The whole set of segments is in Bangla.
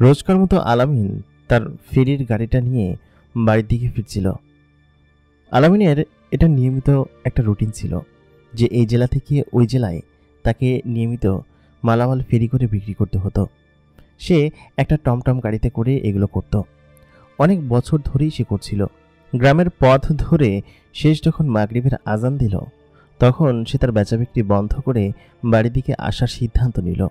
রোজকার মতো আলামিন তার ফেরির গাড়িটা নিয়ে বাড়ির দিকে ফিরছিল। আলামিনের এটা নিয়মিত একটা রুটিন ছিল যে এই জেলা থেকে ওই জেলায় তাকে নিয়মিত মালামাল ফেরি করে বিক্রি করতে হতো। সে একটা টমটম গাড়িতে করে এগুলো করত। অনেক বছর ধরেই সে করছিল। গ্রামের পথ ধরে শেষ যখন মাগরিবের আজান দিল, তখন সে তার বেচাবিক্রি বন্ধ করে বাড়ির দিকে আসার সিদ্ধান্ত নিল।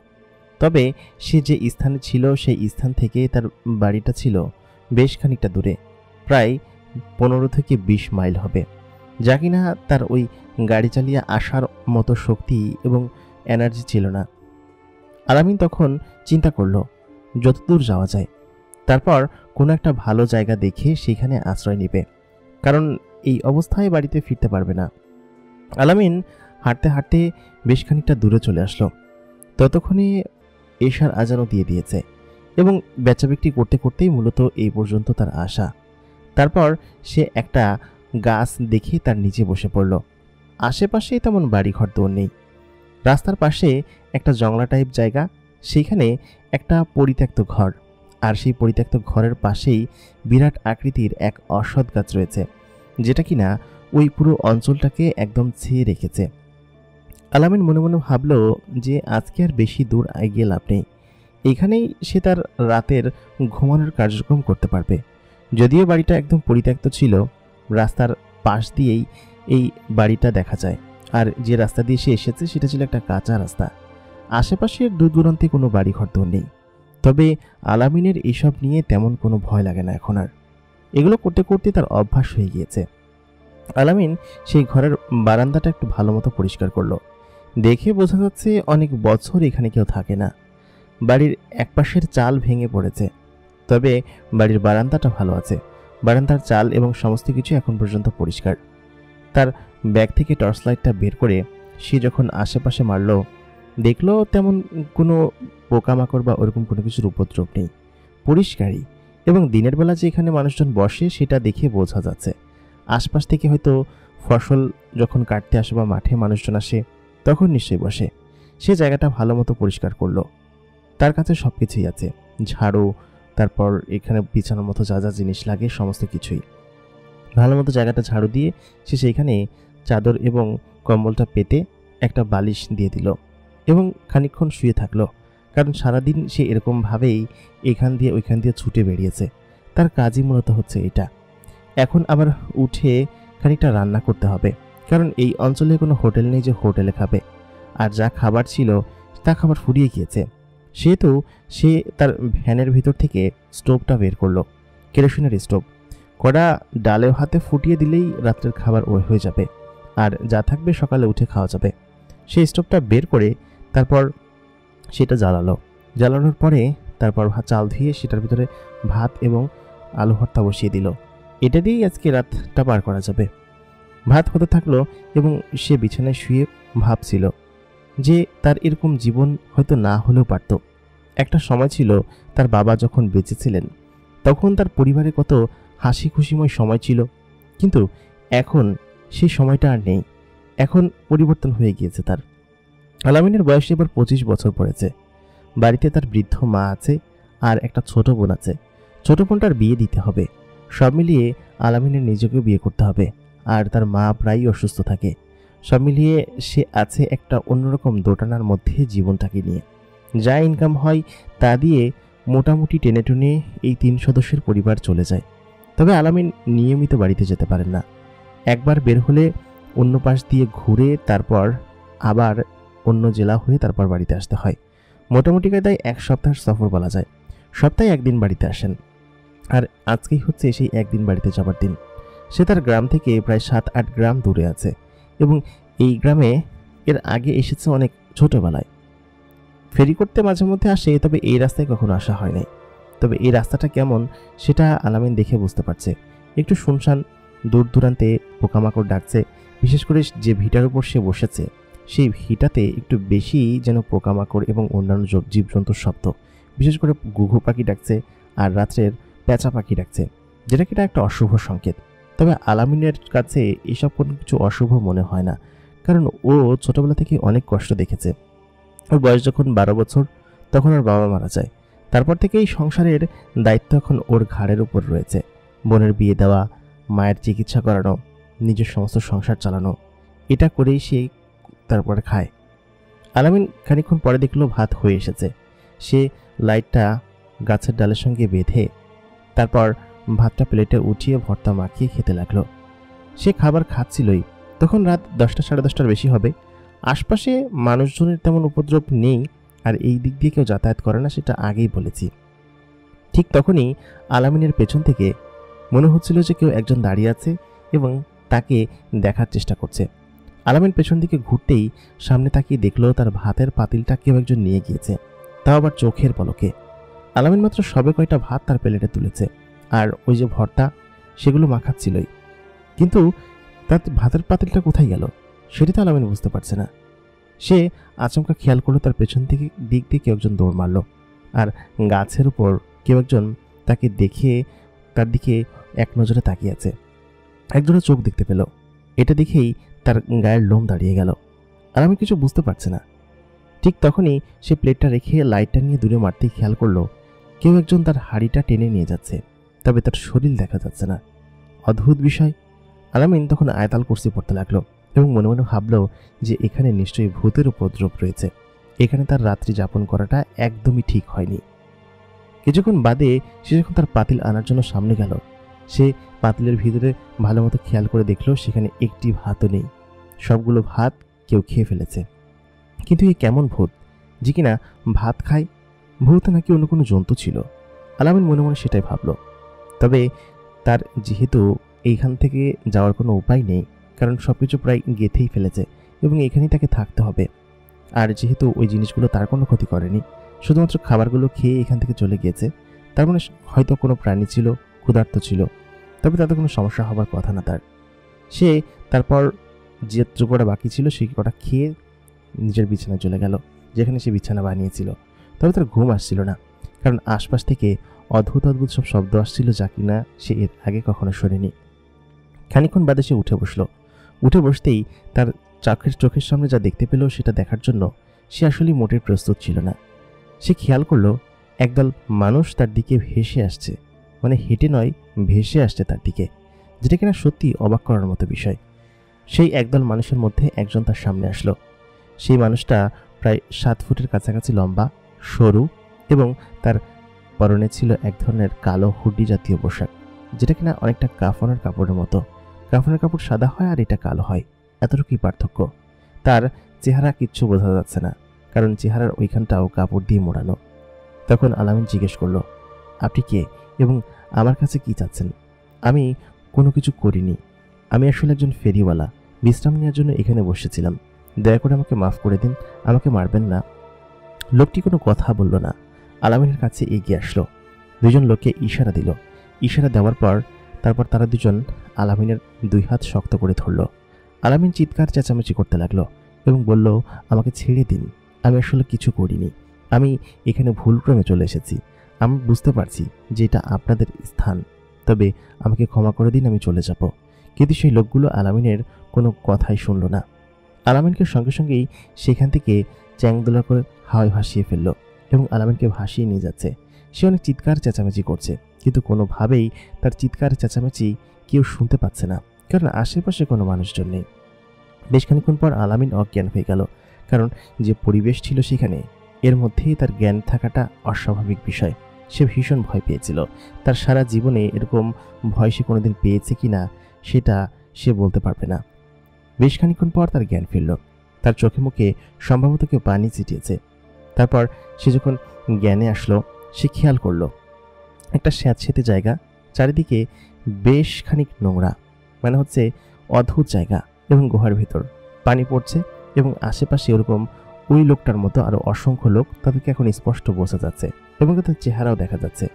তবে সে যে স্থানে ছিল সেই স্থান থেকে তার বাড়িটা ছিল বেশ খানিকটা দূরে, প্রায় 15 থেকে 20 মাইল হবে, যা কিনা তার ওই গাড়ি চালিয়ে আসার মতো শক্তি এবং এনার্জি ছিল না। আলামিন তখন চিন্তা করল যতদূর যাওয়া যায়, তারপর কোনো একটা ভালো জায়গা দেখে সেখানে আশ্রয় নেবে, কারণ এই অবস্থায় বাড়িতে ফিরতে পারবে না। আলামিন হাঁটতে হাঁটতে বেশ খানিকটা দূরে চলে আসলো। ততক্ষণে এশার আজানও দিয়ে দিয়েছে এবং বেচাবিক্রি করতে করতেই মূলত এই পর্যন্ত তার আসা। তারপর সে একটা গাছ দেখে তার নিচে বসে পড়ল। আশেপাশে তেমন বাড়িঘর দৌড় নেই। রাস্তার পাশে একটা জংলা টাইপ জায়গা, সেইখানে একটা পরিত্যক্ত ঘর, আর সেই পরিত্যক্ত ঘরের পাশেই বিরাট আকৃতির এক অশ্বত্থ গাছ রয়েছে, যেটা কিনা ওই পুরো অঞ্চলটাকে একদম ছেয়ে রেখেছে। আলামিন মনে মনে ভাবল যে আজকে আর বেশি দূর এগিয়ে লাভ নেই, এইখানেই সে তার রাতের ঘুমানোর কার্যক্রম করতে পারবে। যদিও বাড়িটা একদম পরিত্যক্ত ছিল, রাস্তার পাশ দিয়েই এই বাড়িটা দেখা যায়, আর যে রাস্তা দিয়ে সে এসেছে সেটা ছিল একটা কাঁচা রাস্তা। আশেপাশের দূর দূরান্তে কোনো বাড়িঘর তো নেই। তবে আলামিনের এসব নিয়ে তেমন কোনো ভয় লাগে না এখন আর। এগুলো করতে করতে তার অভ্যাস হয়ে গিয়েছে। আলামিন সেই ঘরের বারান্দাটা একটু ভালো মতো পরিষ্কার করলো। দেখে বোঝা যাচ্ছে অনেক বছর এখানে কেউ থাকে না। বাড়ির একপাশের চাল ভেঙে পড়েছে, তবে বাড়ির বারান্দাটা ভালো আছে। বারান্দার চাল এবং সমস্ত কিছু এখন পর্যন্ত পরিষ্কার। তার ব্যাগ থেকে টর্চ লাইটটা বের করে সে যখন আশেপাশে মারল, দেখলো তেমন কোনো পোকামাকড় বা ওরকম কোনো কিছুর উপদ্রব নেই, পরিষ্কারই। এবং দিনের বেলা যে এখানে মানুষজন বসে সেটা দেখে বোঝা যাচ্ছে। আশপাশ থেকে হয়তো ফসল যখন কাটতে আসে বা মাঠে মানুষজন আসে তখন নিশ্চয়ই বসে। সে জায়গাটা ভালো মতো পরিষ্কার করলো। তার কাছে সব কিছুই আছে, ঝাড়ু, তারপর এখানে বিছানোর মতো যা যা জিনিস লাগে সমস্ত কিছুই। ভালো মতো জায়গাটা ঝাড়ু দিয়ে সে সেইখানে চাদর এবং কম্বলটা পেতে একটা বালিশ দিয়ে দিল এবং খানিকক্ষণ শুয়ে থাকলো। কারণ সারাদিন সে এরকমভাবেই এখান দিয়ে ওইখান দিয়ে ছুটে বেরিয়েছে। তার কাজই মূলত হচ্ছে এটা। এখন আবার উঠে খানিকটা রান্না করতে হবে, কারণ এই অঞ্চলে কোনো হোটেল নেই যে হোটেলে খাবে, আর যা খাবার ছিল তা খাবার ফুরিয়ে গিয়েছে। সেহেতু সে তার ভ্যানের ভিতর থেকে স্টোভটা বের করলো, কেরোসিনের স্টোভ। কড়া ডালেও হাতে ফুটিয়ে দিলেই রাত্রের খাবার হয়ে যাবে, আর যা থাকবে সকালে উঠে খাওয়া যাবে। সেই স্টোভটা বের করে তারপর সেটা জ্বালানোর পরে তারপর চাল ধুয়ে সেটার ভিতরে ভাত এবং আলু ভর্তা বসিয়ে দিল। এটা দিয়েই আজকে রাতটা পার করা যাবে। ভাত হতে থাকলো এবং সে বিছানায় শুয়ে ভাবছিল যে তার এরকম জীবন হয়তো না হলেও পারত। একটা সময় ছিল তার বাবা যখন বেঁচে ছিলেন তখন তার পরিবারে কত হাসি খুশিময় সময় ছিল, কিন্তু এখন সেই সময়টা আর নেই। এখন পরিবর্তন হয়ে গিয়েছে তার। আলামিনের বয়স এবার 25 বছর পড়েছে। বাড়িতে তার বৃদ্ধ মা আছে আর একটা ছোট বোন আছে। ছোট বোনটার বিয়ে দিতে হবে। সব মিলিয়ে আলামিনের নিজেকেও বিয়ে করতে হবে, আর তার মা প্রায়ই অসুস্থ থাকে। সব মিলিয়ে সে আছে একটা অন্যরকম দোটানার মধ্যে জীবনটাকে নিয়ে। যা ইনকাম হয় তা দিয়ে মোটামুটি টেনে টুনে এই 3 সদস্যের পরিবার চলে যায়। তবে আলামিন নিয়মিত বাড়িতে যেতে পারেন না। একবার বের হলে অন্য পাশ দিয়ে ঘুরে তারপর আবার অন্য জেলা হয়ে তারপর বাড়িতে আসতে হয়। মোটামুটি কায়দায় 1 সপ্তাহের সফর বলা যায়। সপ্তাহে 1 দিন বাড়িতে আসেন, আর আজকেই হচ্ছে সেই 1 দিন বাড়িতে যাবার দিন। সে তার গ্রাম থেকে প্রায় 7-8 গ্রাম দূরে আছে এবং এই গ্রামে এর আগে এসেছে অনেক ছোটবেলায়। ফেরি করতে মাঝে মধ্যে আসে, তবে এই রাস্তায় কখনো আসা হয় নাই। তবে এই রাস্তাটা কেমন সেটা আলামিন দেখে বুঝতে পারছে। একটু শুনশান, দূর দূরান্তে পোকামাকড় ডাকছে। বিশেষ করে যে ভিটার উপর সে বসেছে সেই ভিটাতে একটু বেশি যেন পোকামাকড় এবং অন্যান্য জীবজন্তুর শব্দ। বিশেষ করে ঘুঘু পাখি ডাকছে আর রাত্রের পেঁচা পাখি ডাকছে, যেটা কিনা একটা অশুভ সংকেত। তবে আলামিনের কাছে এসব কোনো কিছু অশুভ মনে হয় না, কারণ ও ছোটবেলা থেকে অনেক কষ্ট দেখেছে। ওর বয়স যখন 12 বছর তখন ওর বাবা মারা যায়। তারপর থেকে এই সংসারের দায়িত্ব এখন ওর ঘাড়ের উপর রয়েছে। বোনের বিয়ে দেওয়া, মায়ের চিকিৎসা করানো, নিজের সমস্ত সংসার চালানো, এটা করেই সে তারপর খায়। আলামিন খানিকক্ষণ পরে দেখলো ভাত হয়ে এসেছে। সে লাইটটা গাছের ডালের সঙ্গে বেঁধে তারপর ভাতটা প্লেটে উঠিয়ে ভর্তা মাখিয়ে খেতে লাগলো। সে খাবার খাচ্ছিলই, তখন রাত 10টা সাড়ে 10টার বেশি হবে। আশপাশে মানুষজনের তেমন উপদ্রব নেই, আর এই দিক দিয়ে কেউ যাতায়াত করে না, সেটা আগেই বলেছি। ঠিক তখনই আলামিনের পেছন থেকে মনে হচ্ছিল যে কেউ একজন দাঁড়িয়ে আছে এবং তাকে দেখার চেষ্টা করছে। আলামিন পেছন দিকে ঘুরতেই সামনে তাকিয়ে দেখলো তার ভাতের পাতিলটা কেউ একজন নিয়ে গিয়েছে, তাও আবার চোখের পলকে। আলামিন মাত্র সবে কয়টা ভাত তার প্লেটে তুলেছে, আর ওই যে ভর্তা সেগুলো মাখাচ্ছিলই, কিন্তু তার ভাতের পাতিলটা কোথায় গেল সেটি তো আলামিন বুঝতে পারছে না। সে আচমকা খেয়াল করলো তার পেছন থেকে দিক দিয়ে কেউ একজন দৌড় মারল, আর গাছের উপর কেউ একজন তাকে দেখে তার দিকে এক নজরে তাকিয়ে আছে। একজনের চোখ দেখতে পেল। এটা দেখেই তার গায়ের লোম দাঁড়িয়ে গেল। আলামিন কিছু বুঝতে পারছে না। ঠিক তখনই সে প্লেটটা রেখে লাইটটা নিয়ে দূরে মারতেই খেয়াল করলো কেউ একজন তার হাঁড়িটা টেনে নিয়ে যাচ্ছে, তবে তার শরীর দেখা যাচ্ছে না। অদ্ভুত বিষয়। আলামিন তখন আয়তাল কুরসি পড়তে লাগলো এবং মনে মনে ভাবল যে এখানে নিশ্চয়ই ভূতের উপদ্রব রয়েছে, এখানে তার রাত্রি যাপন করাটা একদমই ঠিক হয়নি। কিছুক্ষণ বাদে সে যখন তার পাতিল আনার জন্য সামনে গেল, সে পাতিলের ভিতরে ভালো মতো খেয়াল করে দেখলো সেখানে একটি ভাতও নেই। সবগুলো ভাত কেউ খেয়ে ফেলেছে। কিন্তু এ কেমন ভূত যে কিনা ভাত খায়? ভূত নাকি অন্য কোনো জন্তু ছিল? আলামিন মনে মনে সেটাই ভাবল। তবে তার যেহেতু এইখান থেকে যাওয়ার কোনো উপায় নেই, কারণ সবকিছু প্রায় গেঁথেই ফেলেছে এবং এখানেই তাকে থাকতে হবে। আর যেহেতু ওই জিনিসগুলো তার কোনো ক্ষতি করেনি, শুধুমাত্র খাবারগুলো খেয়ে এখান থেকে চলে গিয়েছে, তার মানে হয়তো কোনো প্রাণী ছিল, ক্ষুধার্ত ছিল, তবে তাতে কোনো সমস্যা হবার কথা না তার। সে তারপর যে কটা বাকি ছিল সেই কটা খেয়ে নিজের বিছানায় চলে গেল, যেখানে সে বিছানা বানিয়েছিল। তবে তার ঘুম আসছিল না, কারণ আশপাশ থেকে অদ্ভুত অদ্ভুত সব শব্দ আসছিল যা কিনা সে এর আগে কখনো শোনেনি। খানিকক্ষণ বাদে সে উঠে বসলো। উঠে বসতেই তার চোখের সামনে যা দেখতে পেল সেটা দেখার জন্য সে আসলে মোটের প্রস্তুত ছিল না। সে খেয়াল করলো একদল মানুষ তার দিকে ভেসে আসছে, মানে হেঁটে নয়, ভেসে আসছে তার দিকে, যেটা কিনা সত্যি অবাক করার মতো বিষয়। সেই একদল মানুষের মধ্যে একজন তার সামনে আসলো। সেই মানুষটা প্রায় 7 ফুটের কাছাকাছি লম্বা, সরু, এবং তার পরনে ছিল এক ধরনের কালো হুডি জাতীয় পোশাক, যেটা কিনা অনেকটা কাফনের কাপড়ের মতো। কাফনের কাপড় সাদা হয় আর এটা কালো হয়, এতটুকুই পার্থক্য। তার চেহারা কিচ্ছু বোঝা যাচ্ছে না, কারণ চেহারার ওইখানটাও কাপড় দিয়ে মোড়ানো। তখন আলামিন জিজ্ঞেস করলো, আপনি কে এবং আমার কাছে কি চাচ্ছেন? আমি কোনো কিছু করিনি, আমি আসলে একজন ফেরিওয়ালা, বিশ্রাম নেওয়ার জন্য এখানে বসেছিলাম। দয়া করে আমাকে মাফ করে দিন, আমাকে মারবেন না। লোকটি কোনো কথা বলল না, আলামিনের কাছে এগিয়ে আসলো। দুজন লোককে ইশারা দিল। ইশারা দেওয়ার পর তারপর তারা দুজন আলামিনের 2 হাত শক্ত করে ধরল। আলামিন চিৎকার চেঁচামেচি করতে লাগলো এবং বলল, আমাকে ছেড়ে দিন, আমি আসলে কিছু করিনি, আমি এখানে ভুলক্রমে চলে এসেছি। আমি বুঝতে পারছি যে এটা আপনাদের স্থান, তবে আমাকে ক্ষমা করে দিন, আমি চলে যাব। কিন্তু সেই লোকগুলো আলামিনের কোনো কথাই শুনল না। আলামিনকে সঙ্গে সঙ্গেই সেখান থেকে চ্যাংদোলা করে হাওয়ায় ভাসিয়ে ফেলল এবং আলামিনকে ভাসিয়ে নিয়ে যাচ্ছে। সে অনেক চিৎকার চেঁচামেচি করছে, কিন্তু কোনোভাবেই তার চিৎকার চেঁচামেচি কেউ শুনতে পাচ্ছে না, কারণ আশেপাশে কোনো মানুষজন নেই। বেশ খানিকক্ষণ পর আলামিন অজ্ঞান হয়ে গেল, কারণ যে পরিবেশ ছিল সেখানে এর মধ্যেই তার জ্ঞান থাকাটা অস্বাভাবিক বিষয়। সে ভীষণ ভয় পেয়েছিল। তার সারা জীবনে এরকম ভয় সে কোনোদিন পেয়েছে কিনা সেটা সে বলতে পারবে না। বেশ খানিকক্ষণ পর তার জ্ঞান ফিরল। তার চোখে মুখে সম্ভবত কেউ পানি ছিটিয়েছে। তারপর সে যখন জ্ঞানে আসলো, সে খেয়াল করলো একটা স্যাঁতসেঁতে জায়গা, চারিদিকে বেশ খানিক নোংরা, মানে হচ্ছে অদ্ভুত জায়গা, এবং গুহার ভিতর পানি পড়ছে এবং আশেপাশে ওরকম ওই লোকটার মতো আরও অসংখ্য লোক, তাদেরকে এখন স্পষ্ট বোঝা যাচ্ছে এবং তাদের চেহারাও দেখা যাচ্ছে।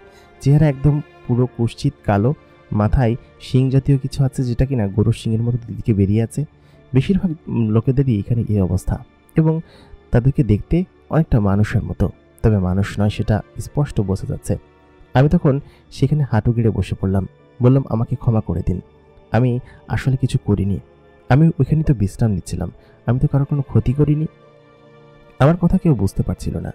চেহারা একদম পুরো কুৎসিত কালো, মাথায় শিং জাতীয় কিছু আছে যেটা কিনা গরুর শিংয়ের মতো দিকে বেরিয়ে আছে। বেশিরভাগ লোকেদেরই এখানে এই অবস্থা এবং তাদেরকে দেখতে অনেকটা মানুষের মতো, তবে মানুষ নয় সেটা স্পষ্ট বোঝা যাচ্ছে। আমি তখন সেখানে হাঁটু গেড়ে বসে পড়লাম, বললাম, আমাকে ক্ষমা করে দিন, আমি আসলে কিছু করিনি, আমি ওইখানে তো বিশ্রাম নিচ্ছিলাম, আমি তো কারো কোনো ক্ষতি করিনি। আমার কথা কেউ বুঝতে পারছিল না।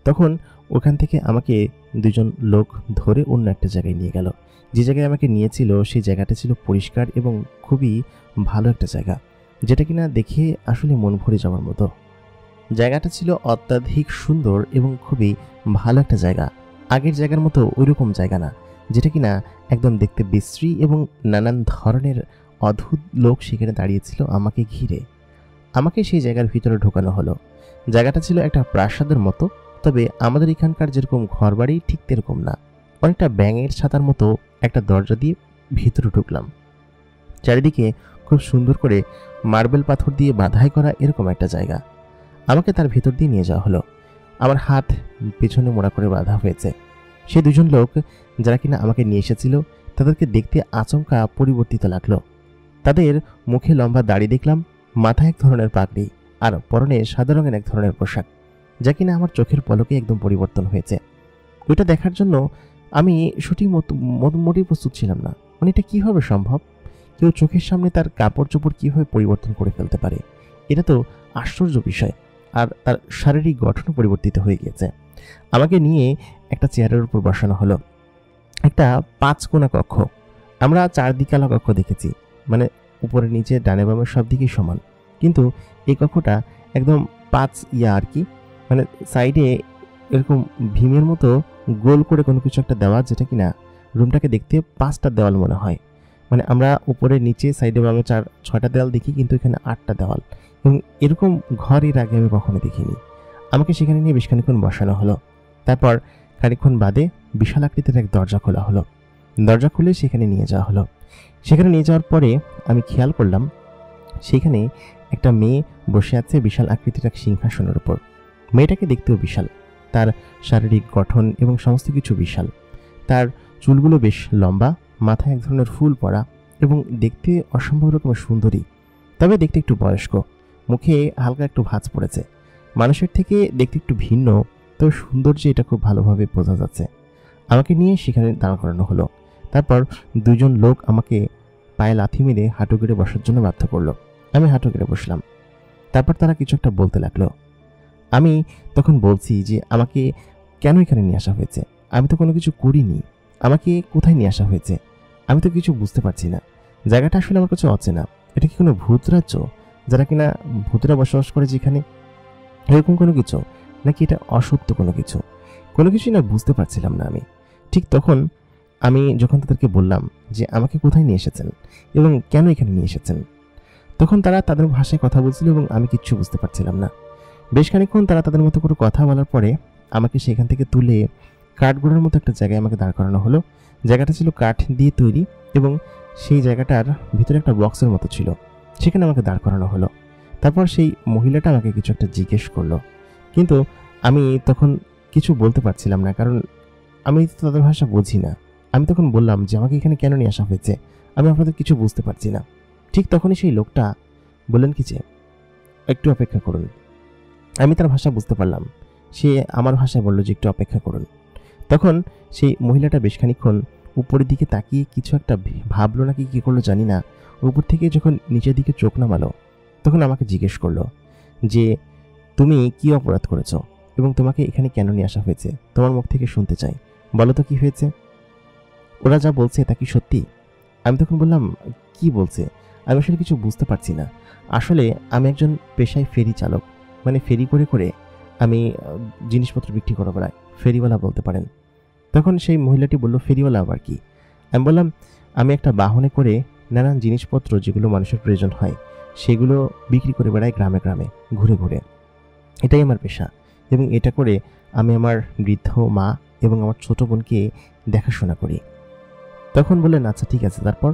তখন ওখান থেকে আমাকে দুজন লোক ধরে অন্য একটা জায়গায় নিয়ে গেল। যে জায়গায় আমাকে নিয়েছিল সেই জায়গাটা ছিল পরিষ্কার এবং খুবই ভালো একটা জায়গা, যেটা কিনা দেখে আসলে মন ভরে যাওয়ার মতো। জায়গাটা ছিল অত্যাধিক সুন্দর এবং খুবই ভালো একটা জায়গা। আগের জায়গার মতো ওইরকম জায়গা না, যেটা কিনা একদম দেখতে বিশ্রী এবং নানান ধরনের অদ্ভুত লোক সেখানে দাঁড়িয়েছিল আমাকে ঘিরে। আমাকে সেই জায়গার ভিতরে ঢোকানো হলো। জায়গাটা ছিল একটা প্রাসাদের মতো, তবে আমাদের এখানকার যেরকম ঘরবাড়ি ঠিক তেরকম না। অনেকটা ব্যাঙের ছাতার মতো একটা দরজা দিয়ে ভিতরে ঢুকলাম। চারিদিকে খুব সুন্দর করে মার্বেল পাথর দিয়ে বাঁধাই করা এরকম একটা জায়গা। আমাকে তার ভিতর দিয়ে নিয়ে যাওয়া হলো। আমার হাত পেছনে মোড়া করে বাঁধা হয়েছে। সে দুজন লোক যারা কিনা আমাকে নিয়ে এসেছিল তাদেরকে দেখতে আচমকা পরিবর্তিত লাগলো। তাদের মুখে লম্বা দাড়ি দেখলাম, মাথায় এক ধরনের পাগড়ি, আর পরনে সাদা রঙের এক ধরনের পোশাক, যা কিনা আমার চোখের পলকে একদম পরিবর্তন হয়েছে। ওইটা দেখার জন্য আমি সঠিক মোটেই প্রস্তুত ছিলাম না। মানে এটা কীভাবে সম্ভব? কেউ চোখের সামনে তার কাপড় চোপড় কীভাবে পরিবর্তন করে ফেলতে পারে? এটা তো আশ্চর্য বিষয়। আর তার শারীরিক গঠনও পরিবর্তিত হয়ে গিয়েছে। আমাকে নিয়ে একটা চেয়ারের উপর বসানো হলো। একটা 5 কোণা কক্ষ। আমরা 4 দিকালা কক্ষ দেখেছি, মানে উপরে নিচে ডানে বামে সব দিকেই সমান, কিন্তু এই কক্ষটা একদম 5 আর কি, মানে সাইডে এরকম ভীমের মতো গোল করে কোনো কিছু একটা দেওয়া, যেটা কিনা রুমটাকে দেখতে 5টা দেওয়াল মনে হয়। মানে আমরা উপরে নিচে সাইডে বামে 6টা দেওয়াল দেখি, কিন্তু এখানে 8টা দেওয়াল, এবং এরকম ঘর এর আগে আমি কখনো দেখিনি। আমাকে সেখানে নিয়ে বেশ খানিক্ষণ বসানো হলো। তারপর খানিক্ষণ বাদে বিশাল আকৃতির এক দরজা খোলা হলো। দরজা খুলে সেখানে নিয়ে যাওয়া হলো। সেখানে নিয়ে যাওয়ার পরে আমি খেয়াল করলাম সেখানে একটা মেয়ে বসে আছে বিশাল আকৃতির এক সিংহাসনের উপর। মেয়েটাকে দেখতেও বিশাল, তার শারীরিক গঠন এবং সমস্ত কিছু বিশাল। তার চুলগুলো বেশ লম্বা, মাথায় এক ধরনের ফুল পরা এবং দেখতে অসম্ভব রকমের সুন্দরী, তবে দেখতে একটু বয়স্ক। মুখে হালকা একটু ভাঁজ পড়েছে। মানুষের থেকে দেখতে একটু ভিন্ন, তবে সৌন্দর্য এটা খুব ভালোভাবে বোঝা যাচ্ছে। আমাকে নিয়ে সেখানে দাঁড় করানো হলো। তারপর দুজন লোক আমাকে পায়ে লাথি মেরে হাঁটু গেড়ে বসার জন্য বাধ্য করলো। আমি হাঁটু গেড়ে বসলাম। তারপর তারা কিছু একটা বলতে লাগলো। আমি তখন বলছি যে আমাকে কেন এখানে নিয়ে আসা হয়েছে? আমি তো কোনো কিছু করিনি। আমাকে কোথায় নিয়ে আসা হয়েছে? আমি তো কিছু বুঝতে পারছি না। জায়গাটা আসলে আমার কাছে অচেনা। এটা কি কোনো ভূত রাজ্য, যারা কিনা ভূতেরা বসবাস করে যেখানে, এরকম কোনো কিছু, নাকি এটা অসত্য কোনো কিছু? কোনো কিছুই না বুঝতে পারছিলাম না আমি। ঠিক তখন আমি যখন তাদেরকে বললাম যে আমাকে কোথায় নিয়ে এসেছেন এবং কেন এখানে নিয়ে এসেছেন, তখন তারা তাদের ভাষায় কথা বলছিল এবং আমি কিচ্ছু বুঝতে পারছিলাম না। বেশ খানিকক্ষণ তারা তাদের মতো করে কথা বলার পরে আমাকে সেখান থেকে তুলে কাঠগোড়ার মতো একটা জায়গায় আমাকে দাঁড় করানো হলো। জায়গাটা ছিল কাঠ দিয়ে তৈরি এবং সেই জায়গাটার ভিতরে একটা বক্সের মতো ছিল, সেখানে আমাকে দাঁড় করানো হলো। তারপর সেই মহিলাটা আমাকে কিছু একটা জিজ্ঞেস করলো, কিন্তু আমি তখন কিছু বলতে পারছিলাম না, কারণ আমি তো তাদের ভাষা বুঝি না। আমি তখন বললাম যে আমাকে এখানে কেন নিয়ে আসা হয়েছে, আমি আপনাদের কিছু বুঝতে পারছি না। ঠিক তখনই সেই লোকটা বললেন কি যে একটু অপেক্ষা করুন। আমি তার ভাষা বুঝতে পারলাম। সে আমার ভাষায় বলল যে একটু অপেক্ষা করুন। তখন সেই মহিলাটা বেশ খানিকক্ষণ উপরের দিকে তাকিয়ে কিছু একটা ভাবলো নাকি কী করলো জানি না, উপর থেকে যখন নিচের দিকে চোখ নামালো তখন আমাকে জিজ্ঞেস করলো যে তুমি কি অপরাধ করেছো এবং তোমাকে এখানে কেন নিয়ে আসা হয়েছে? তোমার মুখ থেকে শুনতে চাই, বলো তো কি হয়েছে? ওরা যা বলছে তা কি সত্যি? আমি তখন বললাম, কি বলছে? আমি আসলে কিছু বুঝতে পারছি না। আসলে আমি একজন পেশায় ফেরি চালক, মানে ফেরি করে করে আমি জিনিসপত্র বিক্রি করে বেড়াই, ফেরিওয়ালা বলতে পারেন। তখন সেই মহিলাটি বলল, ফেরিওয়ালা আবার কি? আমি বললাম, আমি একটা বাহনে করে নানান জিনিসপত্র যেগুলো মানুষের প্রয়োজন হয় সেগুলো বিক্রি করে বেড়াই গ্রামে গ্রামে ঘুরে ঘুরে। এটাই আমার পেশা এবং এটা করে আমি আমার বৃদ্ধ মা এবং আমার ছোট বোনকে দেখাশোনা করি। তখন বললেন, আচ্ছা ঠিক আছে। তারপর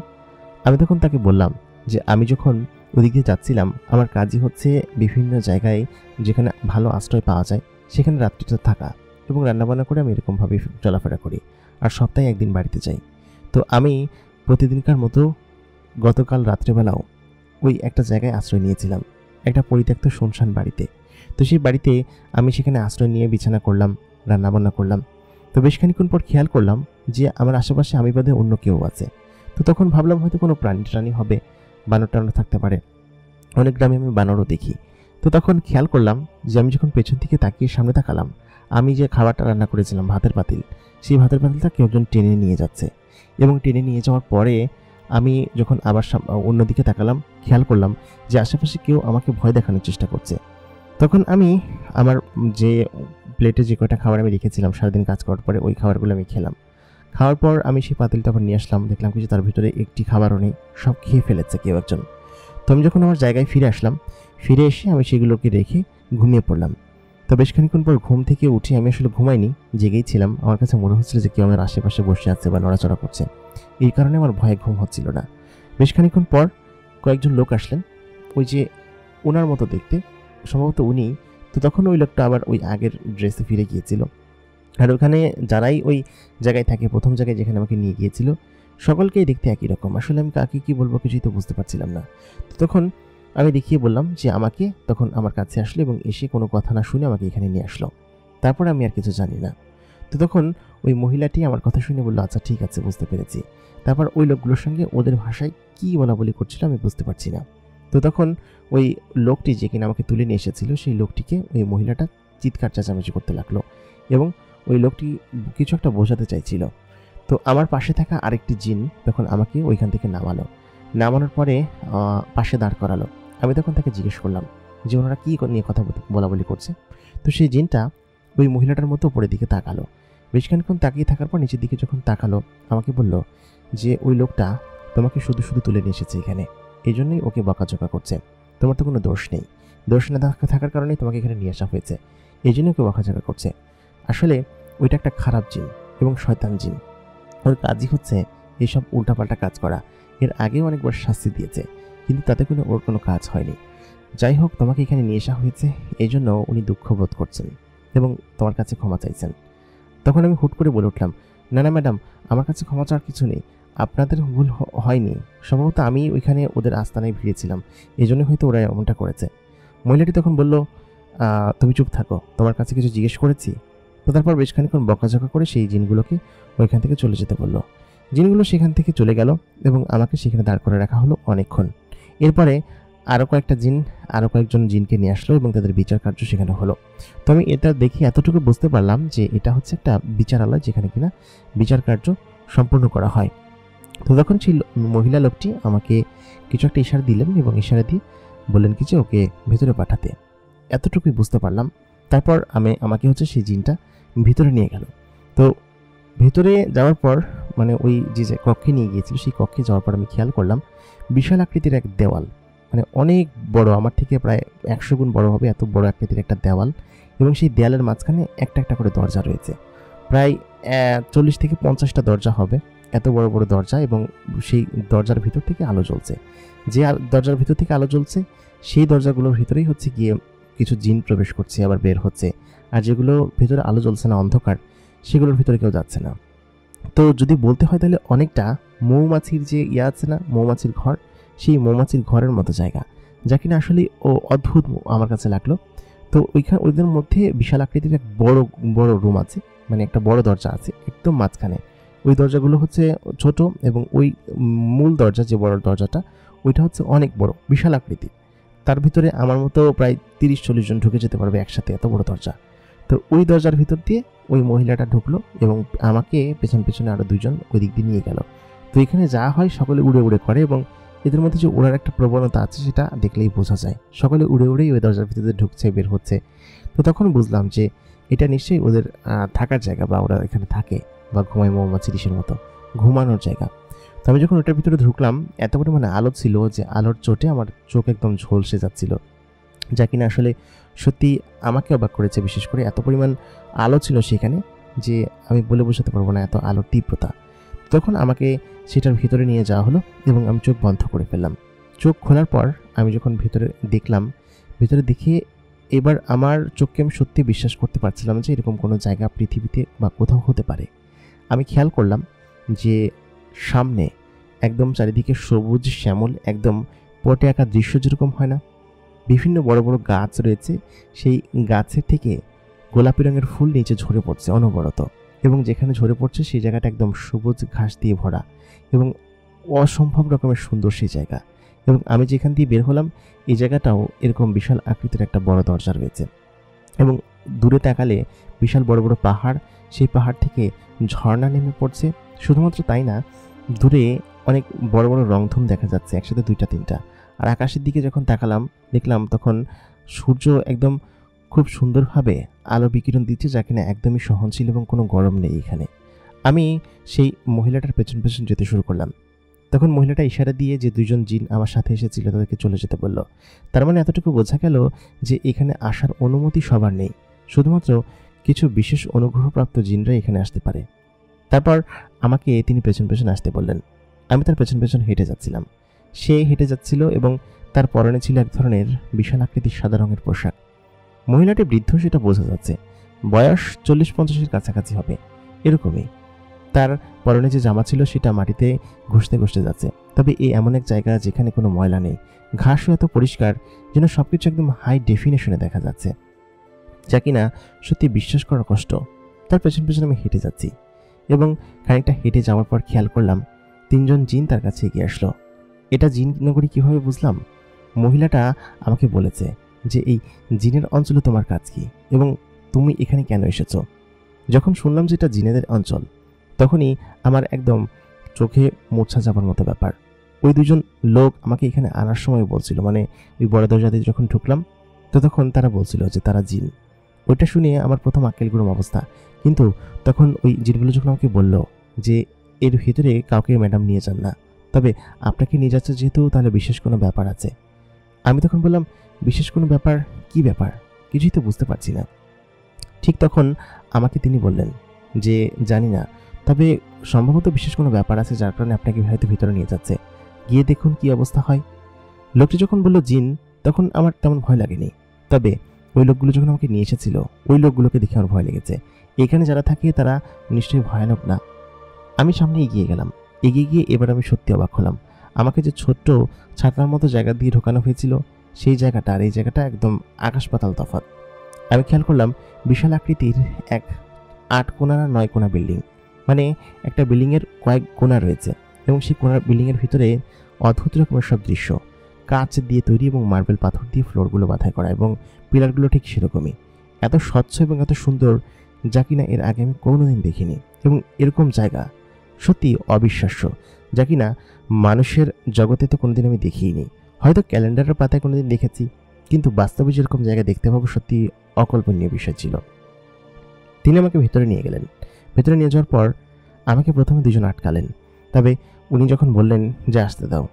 আমি তখন তাকে বললাম যে আমি যখন ওদিক দিয়ে যাচ্ছিলাম আমার কাজই হচ্ছে বিভিন্ন জায়গায় যেখানে ভালো আশ্রয় পাওয়া যায় সেখানে রাত্রিটা থাকা এবং রান্নাবান্না করে আমি এরকমভাবে চলাফেরা করি, আর সপ্তাহে একদিন বাড়িতে যাই। তো আমি প্রতিদিনকার মতো গতকাল রাত্রেবেলাও ওই একটা জায়গায় আশ্রয় নিয়েছিলাম, একটা পরিত্যক্ত শুনশান বাড়িতে। তো সেই বাড়িতে আমি সেখানে আশ্রয় নিয়ে বিছানা করলাম, রান্নাবান্না করলাম। তো বেশ খানিক্ষণ পর খেয়াল করলাম যে আমার আশেপাশে আমি বাদে অন্য কেউ আছে। তো তখন ভাবলাম হয়তো কোনো প্রাণী হবে, বানর টানর থাকতে পারে, অনেক গ্রামে আমি বানরও দেখি। তো তখন খেয়াল করলাম যে আমি যখন পেছন দিকে তাকিয়ে সামনে তাকালাম আমি যে খাবারটা রান্না করেছিলাম ভাতের পাতিল, সেই ভাতের পাতিলটা কেউ একজন টেনে নিয়ে যাচ্ছে। এবং টেনে নিয়ে যাওয়ার পরে আমি যখন আবার অন্যদিকে তাকালাম, খেয়াল করলাম যে আশেপাশে কেউ আমাকে ভয় দেখানোর চেষ্টা করছে। তখন আমি আমার যে প্লেটে যে কয়টা খাবার আমি রেখেছিলাম সারাদিন কাজ করার পরে, ওই খাবারগুলো আমি খেলাম। খাওয়ার পর আমি সেই পাতিলটা আবার নিয়ে আসলাম, দেখলাম কিছু তার ভিতরে একটি খাবারও নেই, সব খেয়ে ফেলেছে কেউ একজন। তো আমি যখন আমার জায়গায় ফিরে আসলাম, ফিরে এসে আমি সেগুলোকে রেখে ঘুমিয়ে পড়লাম। তো বেশ খানিক্ষণ পর ঘুম থেকে উঠে আমি আসলে ঘুমাইনি, জেগেই ছিলাম। আমার কাছে মনে হচ্ছিল যে কেউ আমার আশেপাশে বসে আছে বা নড়াচড়া করছে, এই কারণে আমার ভয়ে ঘুম হচ্ছিল না। বেশ খানিক্ষণ পর কয়েকজন লোক আসলেন, ওই যে ওনার মতো দেখতে, সম্ভবত উনি। তো তখন ওই লোকটা আবার ওই আগের ড্রেসে ফিরে গিয়েছিল। আর ওখানে যারাই ওই জায়গায় থাকে, প্রথম জায়গায় যেখানে আমাকে নিয়ে গিয়েছিল, সকলকেই দেখতে একই রকম। আসলে আমি কাকে কী বলবো কিছুই তো বুঝতে পারছিলাম না। তো তখন আমি দেখিয়ে বললাম যে আমাকে, তখন আমার কাছে আসলো এবং এসে কোনো কথা না শুনে আমাকে এখানে নিয়ে আসলো। তারপর আমি আর কিছু জানি না। তো তখন ওই মহিলাটি আমার কথা শুনে বললো, আচ্ছা ঠিক আছে, বুঝতে পেরেছি। তারপর ওই লোকগুলোর সঙ্গে ওদের ভাষায় কী বলাবলি করছিল আমি বুঝতে পারছি না। তো তখন ওই লোকটি যে কিনা আমাকে তুলে নিয়ে এসেছিল, সেই লোকটিকে ওই মহিলাটা চিৎকার চেঁচামেচি করতে লাগলো এবং ওই লোকটি কিছু একটা বোঝাতে চাইছিল। তো আমার পাশে থাকা আরেকটি জিন তখন আমাকে ওইখান থেকে নামানোর পরে পাশে দাঁড় করালো। আমি তখন তাকে জিজ্ঞেস করলাম যে ওনারা কী নিয়ে কথা বলাবলি করছে। তো সেই জিনটা ওই মহিলাটার মতো উপরের দিকে তাকালো। বেশ খানিক্ষণ তাকিয়ে থাকার পর নিচের দিকে যখন তাকালো, আমাকে বলল যে ওই লোকটা তোমাকে শুধু শুধু তুলে নিয়ে এসেছে এখানে, এই জন্যই ওকে বকাঝকা করছে। তোমার তো কোনো দোষ নেই, দোষ না থাকার কারণেই তোমাকে এখানে নিয়ে আসা হয়েছে, এই জন্যই ওকে বকাঝকা করছে। আসলে ওইটা একটা খারাপ জিন এবং শয়তান জিন। ওর কাজই হচ্ছে এইসব উল্টাপাল্টা কাজ করা। এর আগেও অনেকবার শাস্তি দিয়েছে, কিন্তু তাতে ওর কোনো কাজ হয়নি। যাই হোক, তোমাকে এখানে নিয়ে আসা হয়েছে, এই জন্য উনি দুঃখ বোধ করছেন এবং তোমার কাছে ক্ষমা চাইছেন। তখন আমি হুট করে বলে উঠলাম, না না ম্যাডাম, আমার কাছে ক্ষমা চাওয়ার কিছু নেই, আপনাদের ভুল হয়নি। সম্ভবত আমি ওইখানে ওদের আস্তানায় ভিড়েছিলাম, এই জন্য হয়তো ওরা এমনটা করেছে। মহিলাটি তখন বলল, তুমি চুপ থাকো, তোমার কাছে কিছু জিজ্ঞেস করেছি? তো তারপর বেশ খানিক্ষণ বকাঝকা করে সেই জিনগুলোকে ওইখান থেকে চলে যেতে বলল। জিনগুলো সেখান থেকে চলে গেল এবং আমাকে সেখানে দাঁড় করে রাখা হলো অনেকক্ষণ। এরপরে আরও কয়েকজন জিনকে নিয়ে আসলো এবং তাদের বিচার কার্য সেখানে হলো। তো আমি এটা দেখে এতটুকু বুঝতে পারলাম যে এটা হচ্ছে একটা বিচারালয়, যেখানে কিনা বিচার কার্য সম্পূর্ণ করা হয়। তো তখন সেই মহিলা লোকটি আমাকে কিছু একটা ইশারা দিলেন এবং ইশারা দিয়ে বললেন কি যে ওকে ভেতরে পাঠাতে। এতটুকুই বুঝতে পারলাম। তারপর আমাকে হচ্ছে সেই জিনটা ভিতরে নিয়ে গেল। তো ভেতরে যাওয়ার পর মানে ওই যে কক্ষে নিয়ে গিয়েছিল, সেই কক্ষে যাওয়ার পর আমি খেয়াল করলাম বিশাল আকৃতির এক দেওয়াল, মানে অনেক বড়, আমার থেকে প্রায় 100 গুণ বড় হবে, এত বড় আকৃতির একটা দেওয়াল। এবং সেই দেওয়ালের মাঝখানে একটা একটা করে দরজা রয়েছে, প্রায় 40 থেকে 50টা দরজা হবে, এত বড় বড় দরজা। এবং সেই দরজার ভিতর থেকে আলো জ্বলছে। যে দরজার ভিতর থেকে আলো জ্বলছে, সেই দরজাগুলোর ভিতরেই হচ্ছে গিয়ে কিছু জিন প্রবেশ করছে আবার বের হচ্ছে। আর যেগুলো ভিতরে আলো জ্বলছে না, অন্ধকার, সেগুলোর ভিতরে কেউ যাচ্ছে না। তো যদি বলতে হয় তাহলে অনেকটা মৌমাছির যে আছে না, মৌমাছির ঘর, সেই মৌমাছির ঘরের মতো জায়গা, যা কিনা আসলে অদ্ভুত আমার কাছে লাগলো। তো ওইদের মধ্যে বিশাল আকৃতির এক বড় বড় রুম আছে, মানে একটা বড় দরজা আছে একদম মাঝখানে। ওই দরজাগুলো হচ্ছে ছোট এবং ওই মূল দরজা, যে বড় দরজাটা, ওইটা হচ্ছে অনেক বড়, বিশাল আকৃতির। তার ভিতরে আমার মতো প্রায় 30-40 জন ঢুকে যেতে পারবে একসাথে, এত বড় দরজা। তো ওই দরজার ভিতর দিয়ে ওই মহিলাটা ঢুকলো এবং আমাকে পেছনে আরও 2 জন ওই দিক দিয়ে নিয়ে গেল। তো এখানে যা হয় সকলে উড়ে উড়ে করে এবং এদের মধ্যে যে ওড়ার একটা প্রবণতা আছে সেটা দেখলেই বোঝা যায়। সকলে উড়ে উড়েই ওই দরজার ভিতরে ঢুকছে, বের হচ্ছে। তো তখন বুঝলাম যে এটা নিশ্চয়ই ওদের থাকার জায়গা, বা ওরা এখানে থাকে বা ঘুমায় মৌমাছি ঋষির মতো, ঘুমানোর জায়গা। তো আমি যখন ওটার ভিতরে ঢুকলাম, এত পরিমাণে আলো ছিল যে আলোর চোটে আমার চোখ একদম ঝলসে যাচ্ছিল, যা কিনা আসলে সত্যি আমাকে অবাক করেছে। বিশেষ করে এত পরিমাণ আলো ছিল সেখানে যে আমি বলে বোঝাতে পারবো না এত আলোর তীব্রতা। তখন আমাকে সেটার ভিতরে নিয়ে যাওয়া হলো এবং আমি চোখ বন্ধ করে ফেললাম। চোখ খোলার পর আমি যখন ভিতরে দেখলাম, ভিতরে দেখে এবার আমার চোখকে আমি সত্যি বিশ্বাস করতে পারছিলাম যে এরকম কোনো জায়গা পৃথিবীতে বা কোথাও হতে পারে। আমি খেয়াল করলাম যে সামনে একদম চারিদিকে সবুজ শ্যামল, একদম পটে আঁকা দৃশ্য যেরকম হয় না, বিভিন্ন বড় বড় গাছ রয়েছে, সেই গাছের থেকে গোলাপি রঙের ফুল নিচে ঝরে পড়ছে অনবরত। এবং যেখানে ঝরে পড়ছে সেই জায়গাটা একদম সবুজ ঘাস দিয়ে ভরা এবং অসম্ভব রকমের সুন্দর সেই জায়গা। এবং আমি যেখান দিয়ে বের হলাম, এই জায়গাটাও এরকম বিশাল আকৃতির একটা বড় দরজা রয়েছে। এবং দূরে তাকালে বিশাল বড় বড় পাহাড়, সেই পাহাড় থেকে ঝর্ণা নেমে পড়ছে। শুধুমাত্র তাই না, দূরে অনেক বড় বড় রংধনু দেখা যাচ্ছে, একসাথে 2-3টা। আর আকাশের দিকে যখন তাকালাম, দেখলাম তখন সূর্য একদম খুব সুন্দরভাবে আলো বিকিরণ দিচ্ছে, যা কিনা একদমই সহনশীল এবং কোনো গরম নেই এখানে। আমি সেই মহিলাটার পেছন পেছন যেতে শুরু করলাম। তখন মহিলাটা ইশারা দিয়ে যে 2জন জিন আমার সাথে এসেছিল তাদেরকে চলে যেতে বলল। তার মানে এতটুকু বোঝা গেল যে এখানে আসার অনুমতি সবার নেই, শুধুমাত্র কিছু বিশেষ অনুগ্রহপ্রাপ্ত জিনরা এখানে আসতে পারে। তারপর আমাকে তিনি পেছন পেছন আসতে বললেন। আমি তার পেছন পেছন হেঁটে যাচ্ছিলাম। সে হেঁটে যাচ্ছিল এবং তার পরনে ছিল এক ধরনের বিশাল আকৃতির সাদা রঙের পোশাক। মহিলাটি বৃদ্ধ সেটা বোঝা যাচ্ছে, বয়স 40-50-এর কাছাকাছি হবে এরকমই। তার পরনে যে জামা ছিল সেটা মাটিতে ঘষতে ঘষতে যাচ্ছে। তবে এমন এক জায়গা যেখানে কোনো ময়লা নেই, ঘাসও এত পরিষ্কার যেন সবকিছু একদম হাই ডেফিনেশনে দেখা যাচ্ছে, যা কিনা সত্যি বিশ্বাস করা কষ্ট। তার পেছন পেছন আমি হেঁটে যাচ্ছি এবং খানিকটা হেঁটে যাওয়ার পর খেয়াল করলাম 3জন জিন তার কাছে এগিয়ে আসলো। এটা জিন নগরী কিভাবে বুঝলাম? মহিলাটা আমাকে বলেছে যে এই জিনের অঞ্চলে তোমার কাজ কি এবং তুমি এখানে কেন এসেছো। যখন শুনলাম যে এটা জিনেদের অঞ্চল, তখনই আমার একদম চোখে মূর্ছা যাবার মতো ব্যাপার। ওই 2জন লোক আমাকে এখানে আনার সময় বলছিল, মানে ওই বড় দরজা দিয়ে যখন ঢুকলাম তখন তারা বলছিল যে তারা জিন। ওইটা শুনে আমার প্রথম আক্কেলগুলোম অবস্থা। কিন্তু তখন ওই জিনগুলো যখন আমাকে বলল যে এর ভিতরে কাউকে ম্যাডাম নিয়ে যান না, তবে আপনাকে নিয়ে যাচ্ছে যেহেতু তাহলে বিশেষ কোনো ব্যাপার আছে। আমি তখন বললাম, বিশেষ কোনো ব্যাপার? কি ব্যাপার? কিছুই তো বুঝতে পারছি না। ঠিক তখন আমাকে তিনি বললেন যে জানি না, তবে সম্ভবত বিশেষ কোনো ব্যাপার আছে যার কারণে আপনাকে হয়তো ভিতরে নিয়ে যাচ্ছে, গিয়ে দেখুন কি অবস্থা হয়। লোকটি যখন বলল জিন, তখন আমার তেমন ভয় লাগেনি। তবে ওই লোকগুলো যখন আমাকে নিয়ে এসেছিল, ওই লোকগুলোকে দেখে আমার ভয় লেগেছে। এখানে যারা থাকে তারা নিশ্চয়ই ভয়ানক না। আমি সামনে এগিয়ে গেলাম। এগিয়ে গিয়ে এবার আমি সত্যি অবাক হলাম। আমাকে যে ছোট্ট ছাতার মতো জায়গা দিয়ে ঢোকানো হয়েছিল, সেই জায়গাটা আর এই জায়গাটা একদম আকাশ পাতাল তফাৎ। আমি খেয়াল করলাম বিশাল আকৃতির এক 8 কোণা না 9 কোণা বিল্ডিং, মানে একটা বিল্ডিংয়ের কয়েক কোণা রয়েছে এবং সেই কোণার বিল্ডিংয়ের ভিতরে অদ্ভুত রকমের সব দৃশ্য। কাঁচ দিয়ে তৈরি এবং মার্বেল পাথর দিয়ে ফ্লোরগুলো বাঁধাই করা এবং পিলারগুলো ঠিক সেরকমই, এত স্বচ্ছ এবং এত সুন্দর, যা কিনা এর আগে আমি কোনোদিন দেখিনি। এবং এরকম জায়গা সত্যি অবিশ্বাস্য, যা কিনা মানুষের জগতে তো কোনোদিন আমি দেখিনি। হয়তো ক্যালেন্ডারের পাতায় কোনোদিন দেখেছি, কিন্তু বাস্তবে যেরকম জায়গা দেখতে পাবো সত্যি অকল্পনীয় বিষয় ছিল। তিনি আমাকে ভেতরে নিয়ে গেলেন। ভেতরে নিয়ে যাওয়ার পর আমাকে প্রথমে 2জন আটকালেন, তবে উনি যখন বললেন যে আসতে দাও,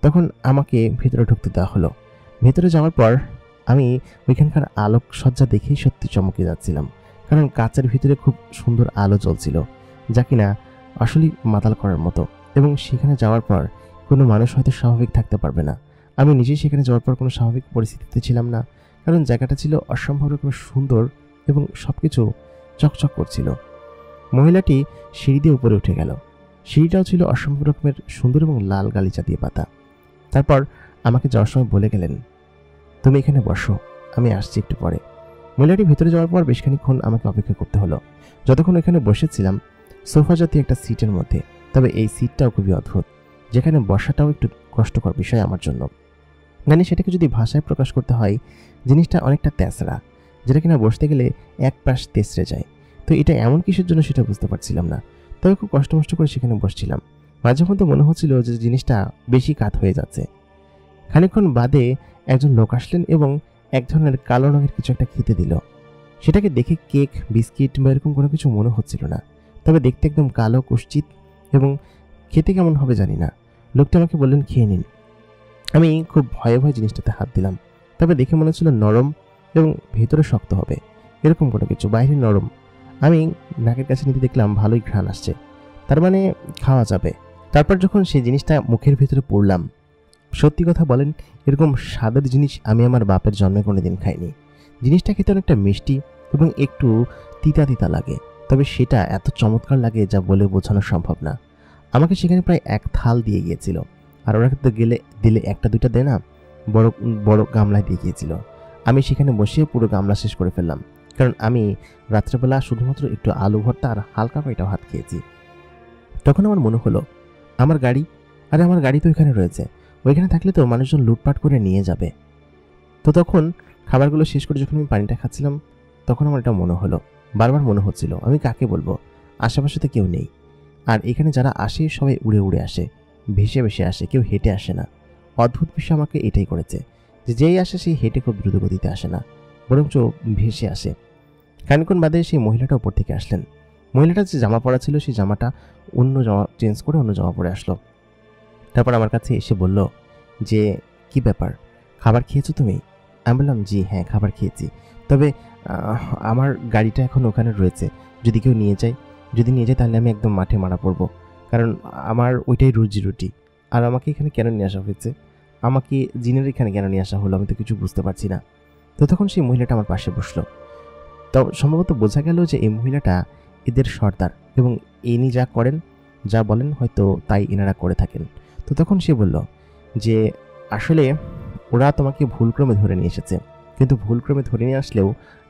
তখন আমাকে ভেতরে ঢুকতে দেওয়া হলো। ভেতরে যাওয়ার পর আমি ওইখানকার আলোকসজ্জা দেখেই সত্যি চমকে যাচ্ছিলাম, কারণ কাচের ভিতরে খুব সুন্দর আলো জ্বলছিল, যা কিনা আসলেই মাতাল করার মতো। এবং সেখানে যাওয়ার পর কোনো মানুষ হয়তো স্বাভাবিক থাকতে পারবে না। আমি নিজেই সেখানে যাওয়ার পর কোনো স্বাভাবিক পরিস্থিতিতে ছিলাম না, কারণ জায়গাটা ছিল অসম্ভব রকমের সুন্দর এবং সব কিছু চকচক করছিল। মহিলাটি সিঁড়ি দিয়ে উপরে উঠে গেল। সিঁড়িটাও ছিল অসম্ভব রকমের সুন্দর এবং লাল গালিচা দিয়ে পাতা। তারপর আমাকে যাওয়ার সময় বলে গেলেন, তুমি এখানে বসো, আমি আসছি একটু পরে। মহিলাটি ভেতরে যাওয়ার পর বেশ খানিকক্ষণ আমাকে অপেক্ষা করতে হলো। যতক্ষণ এখানে বসেছিলাম সোফা জাতীয় একটা সিটের মধ্যে, তবে এই সিটটাও খুবই অদ্ভুত, যেখানে বসাটাও একটু কষ্টকর বিষয় আমার জন্য। মানে সেটাকে যদি ভাষায় প্রকাশ করতে হয়, জিনিসটা অনেকটা তেসরা, যেটা কিনা বসতে গেলে এক পাশ তেসরে যায়। তো এটা এমন কিসের জন্য সেটা বুঝতে পারছিলাম না, তবে খুব কষ্ট করে সেখানে বসছিলাম। মাঝে মধ্যে মনে হচ্ছিল যে জিনিসটা বেশি কাত হয়ে যাচ্ছে। খানিকক্ষণ বাদে একজন লোক আসলেন এবং এক ধরনের কালো রঙের কিছু একটা খেতে দিল। সেটাকে দেখে কেক, বিস্কিট বা এরকম কোনো কিছু মনে হচ্ছিল না, তবে দেখতে একদম কালো কুৎসিত এবং খেতে কেমন হবে জানি না। লোকটা আমাকে বললেন খেয়ে নিন। আমি খুব ভয়ে ভয়ে জিনিসটাতে হাত দিলাম, তবে দেখে মনে হচ্ছিল নরম এবং ভেতরে শক্ত হবে, এরকম কোনো কিছু। বাইরে নরম, আমি নাকের কাছে নিতে দেখলাম ভালোই ঘ্রাণ আসছে, তার মানে খাওয়া যাবে। তারপর যখন সেই জিনিসটা মুখের ভিতরে পড়লাম, সত্যি কথা বলেন, এরকম স্বাদের জিনিস আমি আমার বাপের জন্মে কোনোদিন খাইনি। জিনিসটা খেতে অনেকটা মিষ্টি এবং একটু তিতা তিতা লাগে, তবে সেটা এত চমৎকার লাগে যা বলে বোঝানো সম্ভব না। আমাকে সেখানে প্রায় 1 থাল দিয়ে গিয়েছিল, আর ওরা তো দিলে 1-2টা দেয় না, বড় বড় গামলায় দিয়ে গিয়েছিল। আমি সেখানে বসে পুরো গামলা শেষ করে ফেললাম, কারণ আমি রাত্রেবেলা শুধুমাত্র একটু আলু ভর্তা আর হালকা কয়টা ভাত খেয়েছি। তখন আমার মনে হলো আমার গাড়ি, আরে আমার গাড়ি তো এখানে রয়েছে, ওইখানে থাকলে তো মানুষজন লুটপাট করে নিয়ে যাবে। তো তখন খাবারগুলো শেষ করে যখন আমি পানিটা খাচ্ছিলাম, তখন আমার এটা মনে হলো, বারবার মনে হচ্ছিল আমি কাকে বলবো, আশেপাশে তো কেউ নেই। আর এখানে যারা আসে সবাই উড়ে উড়ে আসে, ভেসে ভেসে আসে, কেউ হেঁটে আসে না। অদ্ভুত বিষয় আমাকে এটাই করেছে যে যেই আসে সেই হেঁটে খুব দ্রুত গতিতে আসে না, বরঞ্চ ভেসে আসে। খানিকক্ষণ বাদে সেই মহিলাটা উপর থেকে আসলেন। মহিলাটা যে জামা পরা ছিল সেই জামাটা অন্য জামা চেঞ্জ করে অন্য জামা পরে আসলো। তারপর আমার কাছে এসে বলল যে কি ব্যাপার, খাবার খেয়েছো তুমি? আমি বললাম জি হ্যাঁ খাবার খেয়েছি, তবে আমার গাড়িটা এখন ওখানে রয়েছে, যদি কেউ নিয়ে যায়, যদি নিয়ে যায় তাহলে আমি একদম মাঠে মারা পড়বো, কারণ আমার ওইটাই রুজি রুটি। আর আমাকে এখানে কেন নিয়ে আসা হয়েছে, আমাকে জিনের এখানে কেন নিয়ে আসা হলো, আমি তো কিছু বুঝতে পারছি না। তো তখন সেই মহিলাটা আমার পাশে বসলো। তো সম্ভবত বোঝা গেল যে এই মহিলাটা এদের সর্দার এবং ইনি যা করেন যা বলেন হয়তো তাই এনারা করে থাকেন। তো তখন সে বলল যে আসলে ওরা তোমাকে ভুলক্রমে ধরে নিয়ে এসেছে, কিন্তু ভুলক্রমে ধরে নিয়ে আসলেও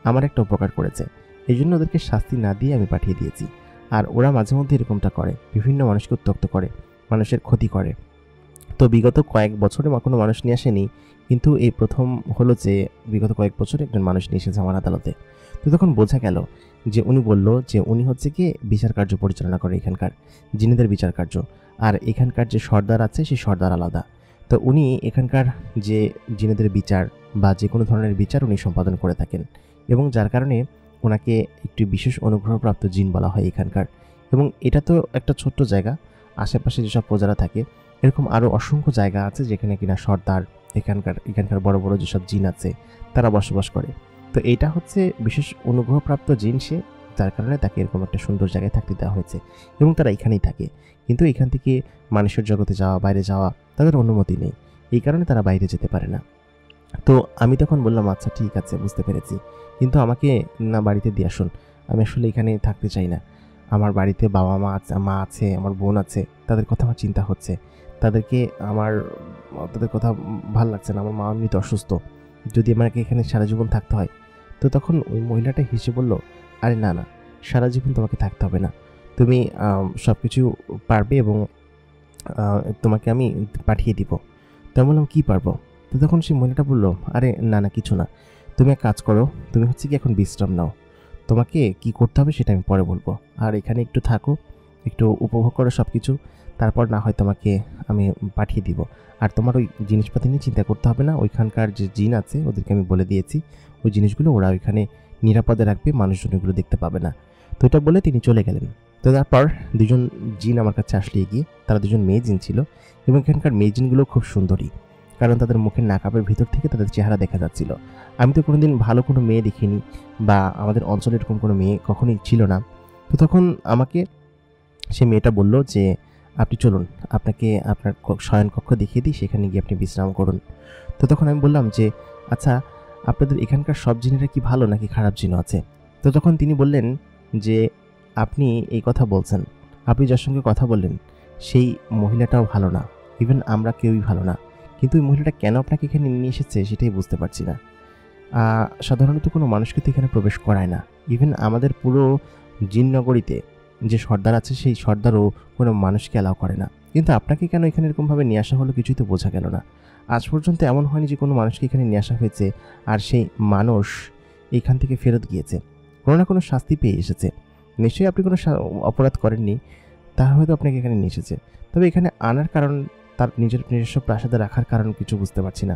আমার একটা উপকার করেছে, এই জন্য ওদেরকে শাস্তি না দিয়ে আমি পাঠিয়ে দিয়েছি। আর ওরা মাঝে মধ্যে এরকমটা করে, বিভিন্ন মানুষকে উত্ত্যক্ত করে, মানুষের ক্ষতি করে। তো বিগত কয়েক বছরে কোনো মানুষ নিয়ে আসেনি, কিন্তু এই প্রথম হলো যে বিগত কয়েক বছরে একজন মানুষ নিয়ে এসেছে আমার আদালতে। তো তখন বোঝা গেল যে উনি বলল যে উনি হচ্ছে কি বিচার কার্য পরিচালনা করে এখানকার জিনেদের বিচার কার্য, আর এখানকার যে সর্দার আছে সেই সর্দার আলাদা। তো উনি এখানকার যে জিনেদের বিচার বা যে কোনো ধরনের বিচার উনি সম্পাদন করে থাকেন, এবং যার কারণে ওনাকে একটি বিশেষ অনুগ্রহপ্রাপ্ত জিন বলা হয় এখানকার। এবং এটা তো একটা ছোট্ট জায়গা, আশেপাশে যেসব প্রজারা থাকে এরকম আরও অসংখ্য জায়গা আছে যেখানে কিনা সর্দার এখানকার বড় বড় যেসব জিন আছে তারা বসবাস করে। তো এইটা হচ্ছে বিশেষ অনুগ্রহপ্রাপ্ত জিন সে, যার কারণে তাকে এরকম একটা সুন্দর জায়গায় থাকতে দেওয়া হয়েছে এবং তারা এখানেই থাকে। কিন্তু এখান থেকে মানুষের জগতে যাওয়া, বাইরে যাওয়া তাদের অনুমতি নেই, এই কারণে তারা বাইরে যেতে পারে না। তো আমি তখন বললাম আচ্ছা ঠিক আছে বুঝতে পেরেছি, কিন্তু আমাকে না বাড়িতে দিয়ে আসুন, আমি আসলে এখানে থাকতে চাই না। আমার বাড়িতে বাবা মা আছে, আমার বোন আছে, তাদের কথা আমার চিন্তা হচ্ছে, তাদের কথা ভাল লাগছে না। আমার মা এমনিতে অসুস্থ, যদি আমাকে এখানে সারা জীবন থাকতে হয়। তো তখন ওই মহিলাটা হেসে বলল, আরে না না, সারা জীবন তোমাকে থাকতে হবে না, তুমি সব কিছু পারবে এবং তোমাকে আমি পাঠিয়ে দিব। তো আমি বললাম কী পারবো? তো তখন সেই মহিলাটা বলল, আরে না না কিছু না, তুমি এক কাজ করো, তুমি হচ্ছে কি এখন বিশ্রাম নাও, তোমাকে কি করতে হবে সেটা আমি পরে বলবো, আর এখানে একটু থাকো, একটু উপভোগ করো সব কিছু, তারপর না হয় তোমাকে আমি পাঠিয়ে দিব। আর তোমার ওই জিনিসপাতি নিয়ে চিন্তা করতে হবে না, ওইখানকার যে জিন আছে ওদেরকে আমি বলে দিয়েছি, ওই জিনিসগুলো ওরা ওইখানে নিরাপদে রাখবে, মানুষজন এগুলো দেখতে পাবে না। তো এটা বলে তিনি চলে গেলেন। তো তারপর দুজন জিন আমার কাছে আসলে এগিয়ে, তারা দুজন মেয়ে জিন ছিল এবং এখানকার মেয়ে জিনগুলো খুব সুন্দরী, কারণ তাদের মুখের নাকাবের ভিতর থেকে তাদের চেহারা দেখা যাচ্ছিল। আমি তো কোনোদিন ভালো কোনো মেয়ে দেখিনি, বা আমাদের অঞ্চলে এরকম কোনো মেয়ে কখনোই ছিল না। তো তখন আমাকে সে মেয়েটা বলল যে আপনি চলুন, আপনাকে আপনার শয়নকক্ষ দেখিয়ে দিই, সেখানে গিয়ে আপনি বিশ্রাম করুন। তো তখন আমি বললাম যে আচ্ছা, আপনাদের এখানকার সব জিনেরা কি ভালো নাকি খারাপ জিনও আছে? তো তখন তিনি বললেন যে আপনি এই কথা বলছেন, আপনি যার সঙ্গে কথা বললেন সেই মহিলাটাও ভালো না, ইভেন আমরা কেউই ভালো না, কিন্তু ওই মহিলাটা কেন আপনাকে এখানে নিয়ে এসেছে সেটাই বুঝতে পারছি না। সাধারণত কোনো মানুষকে তো এখানে প্রবেশ করায় না, ইভেন আমাদের পুরো জিননগরীতে যে সর্দার আছে সেই সর্দারও কোনো মানুষকে অ্যালাউ করে না, কিন্তু আপনাকে কেন এখানে এরকমভাবে নিয়ে আসা হলো কিছুই তো বোঝা গেল না। আজ পর্যন্ত এমন হয়নি যে কোনো মানুষকে এখানে নিয়ে আসা হয়েছে আর সেই মানুষ এখান থেকে ফেরত গিয়েছে, কোনো না কোনো শাস্তি পেয়ে এসেছে। নিশ্চয়ই আপনি কোনো অপরাধ করেননি, তাহলে হয়তো আপনাকে এখানে নিয়ে এসেছে। তবে এখানে আনার কারণ, তার নিজস্ব প্রাসাদে রাখার কারণ কিছু বুঝতে পারছি না।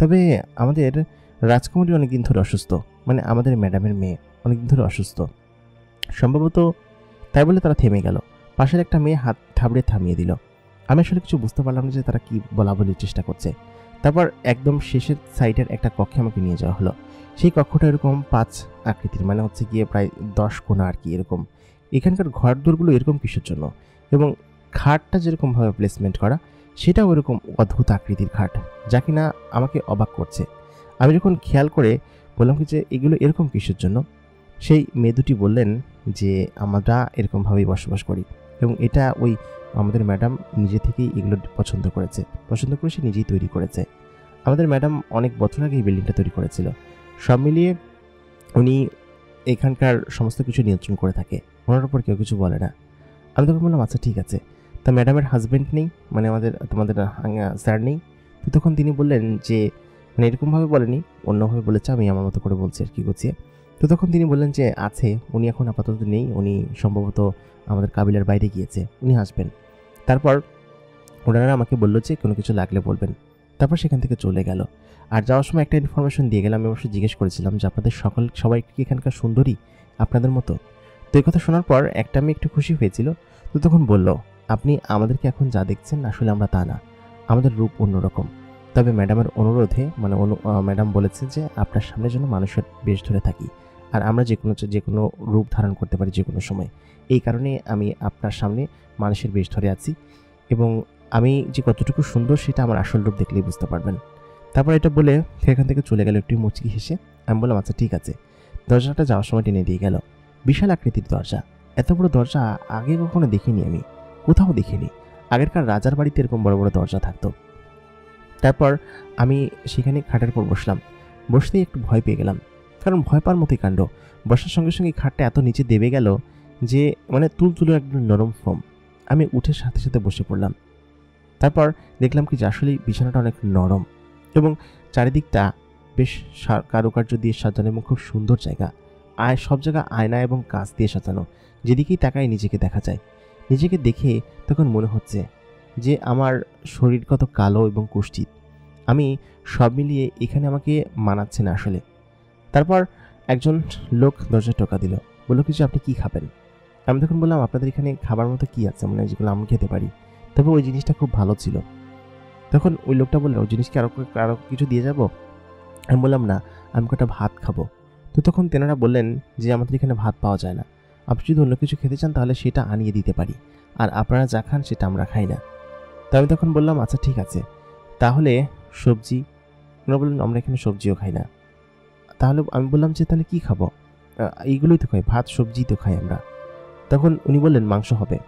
তবে আমাদের রাজকুমারী অনেকদিন ধরে অসুস্থ, মানে আমাদের ম্যাডামের মেয়ে অনেকদিন ধরে অসুস্থ সম্ভবত, তাই বলে তারা থেমে গেল। পাশের একটা মেয়ে হাত থাবড়ে থামিয়ে দিল। আমি আসলে কিছু বুঝতে পারলাম না যে তারা কি বলাবলির চেষ্টা করছে। তারপর একদম শেষের সাইডের একটা কক্ষে আমাকে নিয়ে যাওয়া হলো। সেই কক্ষটা এরকম 5 আকৃতির, মানে হচ্ছে গিয়ে প্রায় 10 কোণা আর কি এরকম। এখানকার ঘর দোরগুলো এরকম কিসের জন্য, এবং খাটটা যেরকমভাবে প্লেসমেন্ট করা সেটাও এরকম অদ্ভুত আকৃতির খাট, যা কিনা আমাকে অবাক করছে। আমি যখন খেয়াল করে বললাম কি যে এগুলো এরকম কিসের জন্য, সেই মেয়ে দুটি বললেন যে আমরা এরকমভাবেই বসবাস করি, এবং এটা ওই আমাদের ম্যাডাম নিজে থেকেই এগুলো পছন্দ করে সে নিজেই তৈরি করেছে। আমাদের ম্যাডাম অনেক বছর আগে এই বিল্ডিংটা তৈরি করেছিল। সব মিলিয়ে উনি এখানকার সমস্ত কিছু নিয়ন্ত্রণ করে থাকে, ওনার উপর কেউ কিছু বলে না। আমি তখন বললাম আচ্ছা ঠিক আছে, তা ম্যাডামের হাজব্যান্ড নেই, মানে তোমাদের স্যার নেই? তো তখন তিনি বললেন যে মানে এরকমভাবে বলেনি, অন্যভাবে বলেছে, আমি আমার মতো করে বলছি আর কি গুছিয়ে। তো তো তখন তিনি বললেন যে আছে, উনি এখন আপাতত নেই, উনি সম্ভবত আমাদের কাবিলার বাইরে গিয়েছে, উনি আসবেন। তারপর ওনারা আমাকে বললো যে কোনো কিছু লাগলে বলবেন। তারপর সেখান থেকে চলে গেল। আর যাওয়ার সময় একটা ইনফরমেশন দিয়ে গেলাম। আমি অবশ্যই জিজ্ঞেস করেছিলাম যে আপনাদের সবাই কি এখানকার সুন্দরী আপনাদের মতো? তো এই কথা শোনার পর একটা মেয়ে একটু খুশি হয়েছিল। তো তখন বলল, আপনি আমাদেরকে এখন যা দেখছেন আসলে আমরা তা না, আমাদের রূপ অন্যরকম। তবে ম্যাডামের অনুরোধে ম্যাডাম বলেছেন যে আপনার সামনে যেন মানুষের বেশ ধরে থাকি, আর আমরা যে কোনো রূপ ধারণ করতে পারি যে কোনো সময়। এই কারণে আমি আপনার সামনে মানুষের বেশ ধরে আছি, এবং আমি যে কতটুকু সুন্দর সেটা আমার আসল রূপ দেখলেই বুঝতে পারবেন। তারপর এটা বলে সেখান থেকে চলে গেল একটু মুচকি হেসে। আমি বললাম আচ্ছা ঠিক আছে। দরজাটা যাওয়ার সময় টেনে দিয়ে গেল। বিশাল আকৃতির দরজা। এত বড় দরজা আগে কখনো দেখিনি, আমি কোথাও দেখিনি। আগেরকার রাজার বাড়িতে এরকম বড় বড় দরজা থাকতো। তারপর আমি সেখানে খাটের উপর বসলাম। বসতেই একটু ভয় পেয়ে গেলাম, কারণ ভয় পাওয়ার মতোই কাণ্ড। বসার সঙ্গে সঙ্গে খাটটা এত নিচে দেবে গেল যে মানে তুলতুলো একদম নরম ফোম। আমি উঠে সাথে সাথে বসে পড়লাম। তারপর দেখলাম কি যে আসলেই বিছানাটা অনেক নরম, এবং চারিদিকটা বেশ কারুকার্য দিয়ে সাজানো এবং খুব সুন্দর জায়গা। সব জায়গা আয়না এবং কাঁচ দিয়ে সাজানো। যেদিকেই তাকায় নিজেকে দেখা যায়। নিজেকে দেখে তখন মনে হচ্ছে যে আমার শরীর কত কালো এবং কুষ্ঠিত। আমি সব মিলিয়ে এখানে আমাকে মানাচ্ছে না আসলে। তারপর একজন লোক দরজায় টোকা দিল, বললো কিছু আপনি কি খাবেন? আমি তখন বললাম আপনাদের এখানে খাবার মতো কি আছে, মানে যেগুলো আমি খেতে পারি। তবে ওই জিনিসটা খুব ভালো ছিল। তখন ওই লোকটা বললো ওই জিনিসকে আরো কিছু দিয়ে যাব? আমি বললাম না, আমি কটা ভাত খাবো। তো তখন তেনারা বললেন যে আমাদের এখানে ভাত পাওয়া যায় না, আপনি যদি অন্য কিছু খেতে চান তাহলে সেটা আনিয়ে দিতে পারি, আর আপনারা যা খান সেটা আমরা খাই না। তো আমি তখন বললাম আচ্ছা ঠিক আছে, তাহলে সবজি? ওনারা বললেন আমরা এখানে সবজিও খাই না। তাহলে আমি বললাম যে তাহলে কি খাবো? এইগুলোই তো খাই, ভাত সবজি তো খাই আমরা। তখন উনি বললেন মাংস হবে।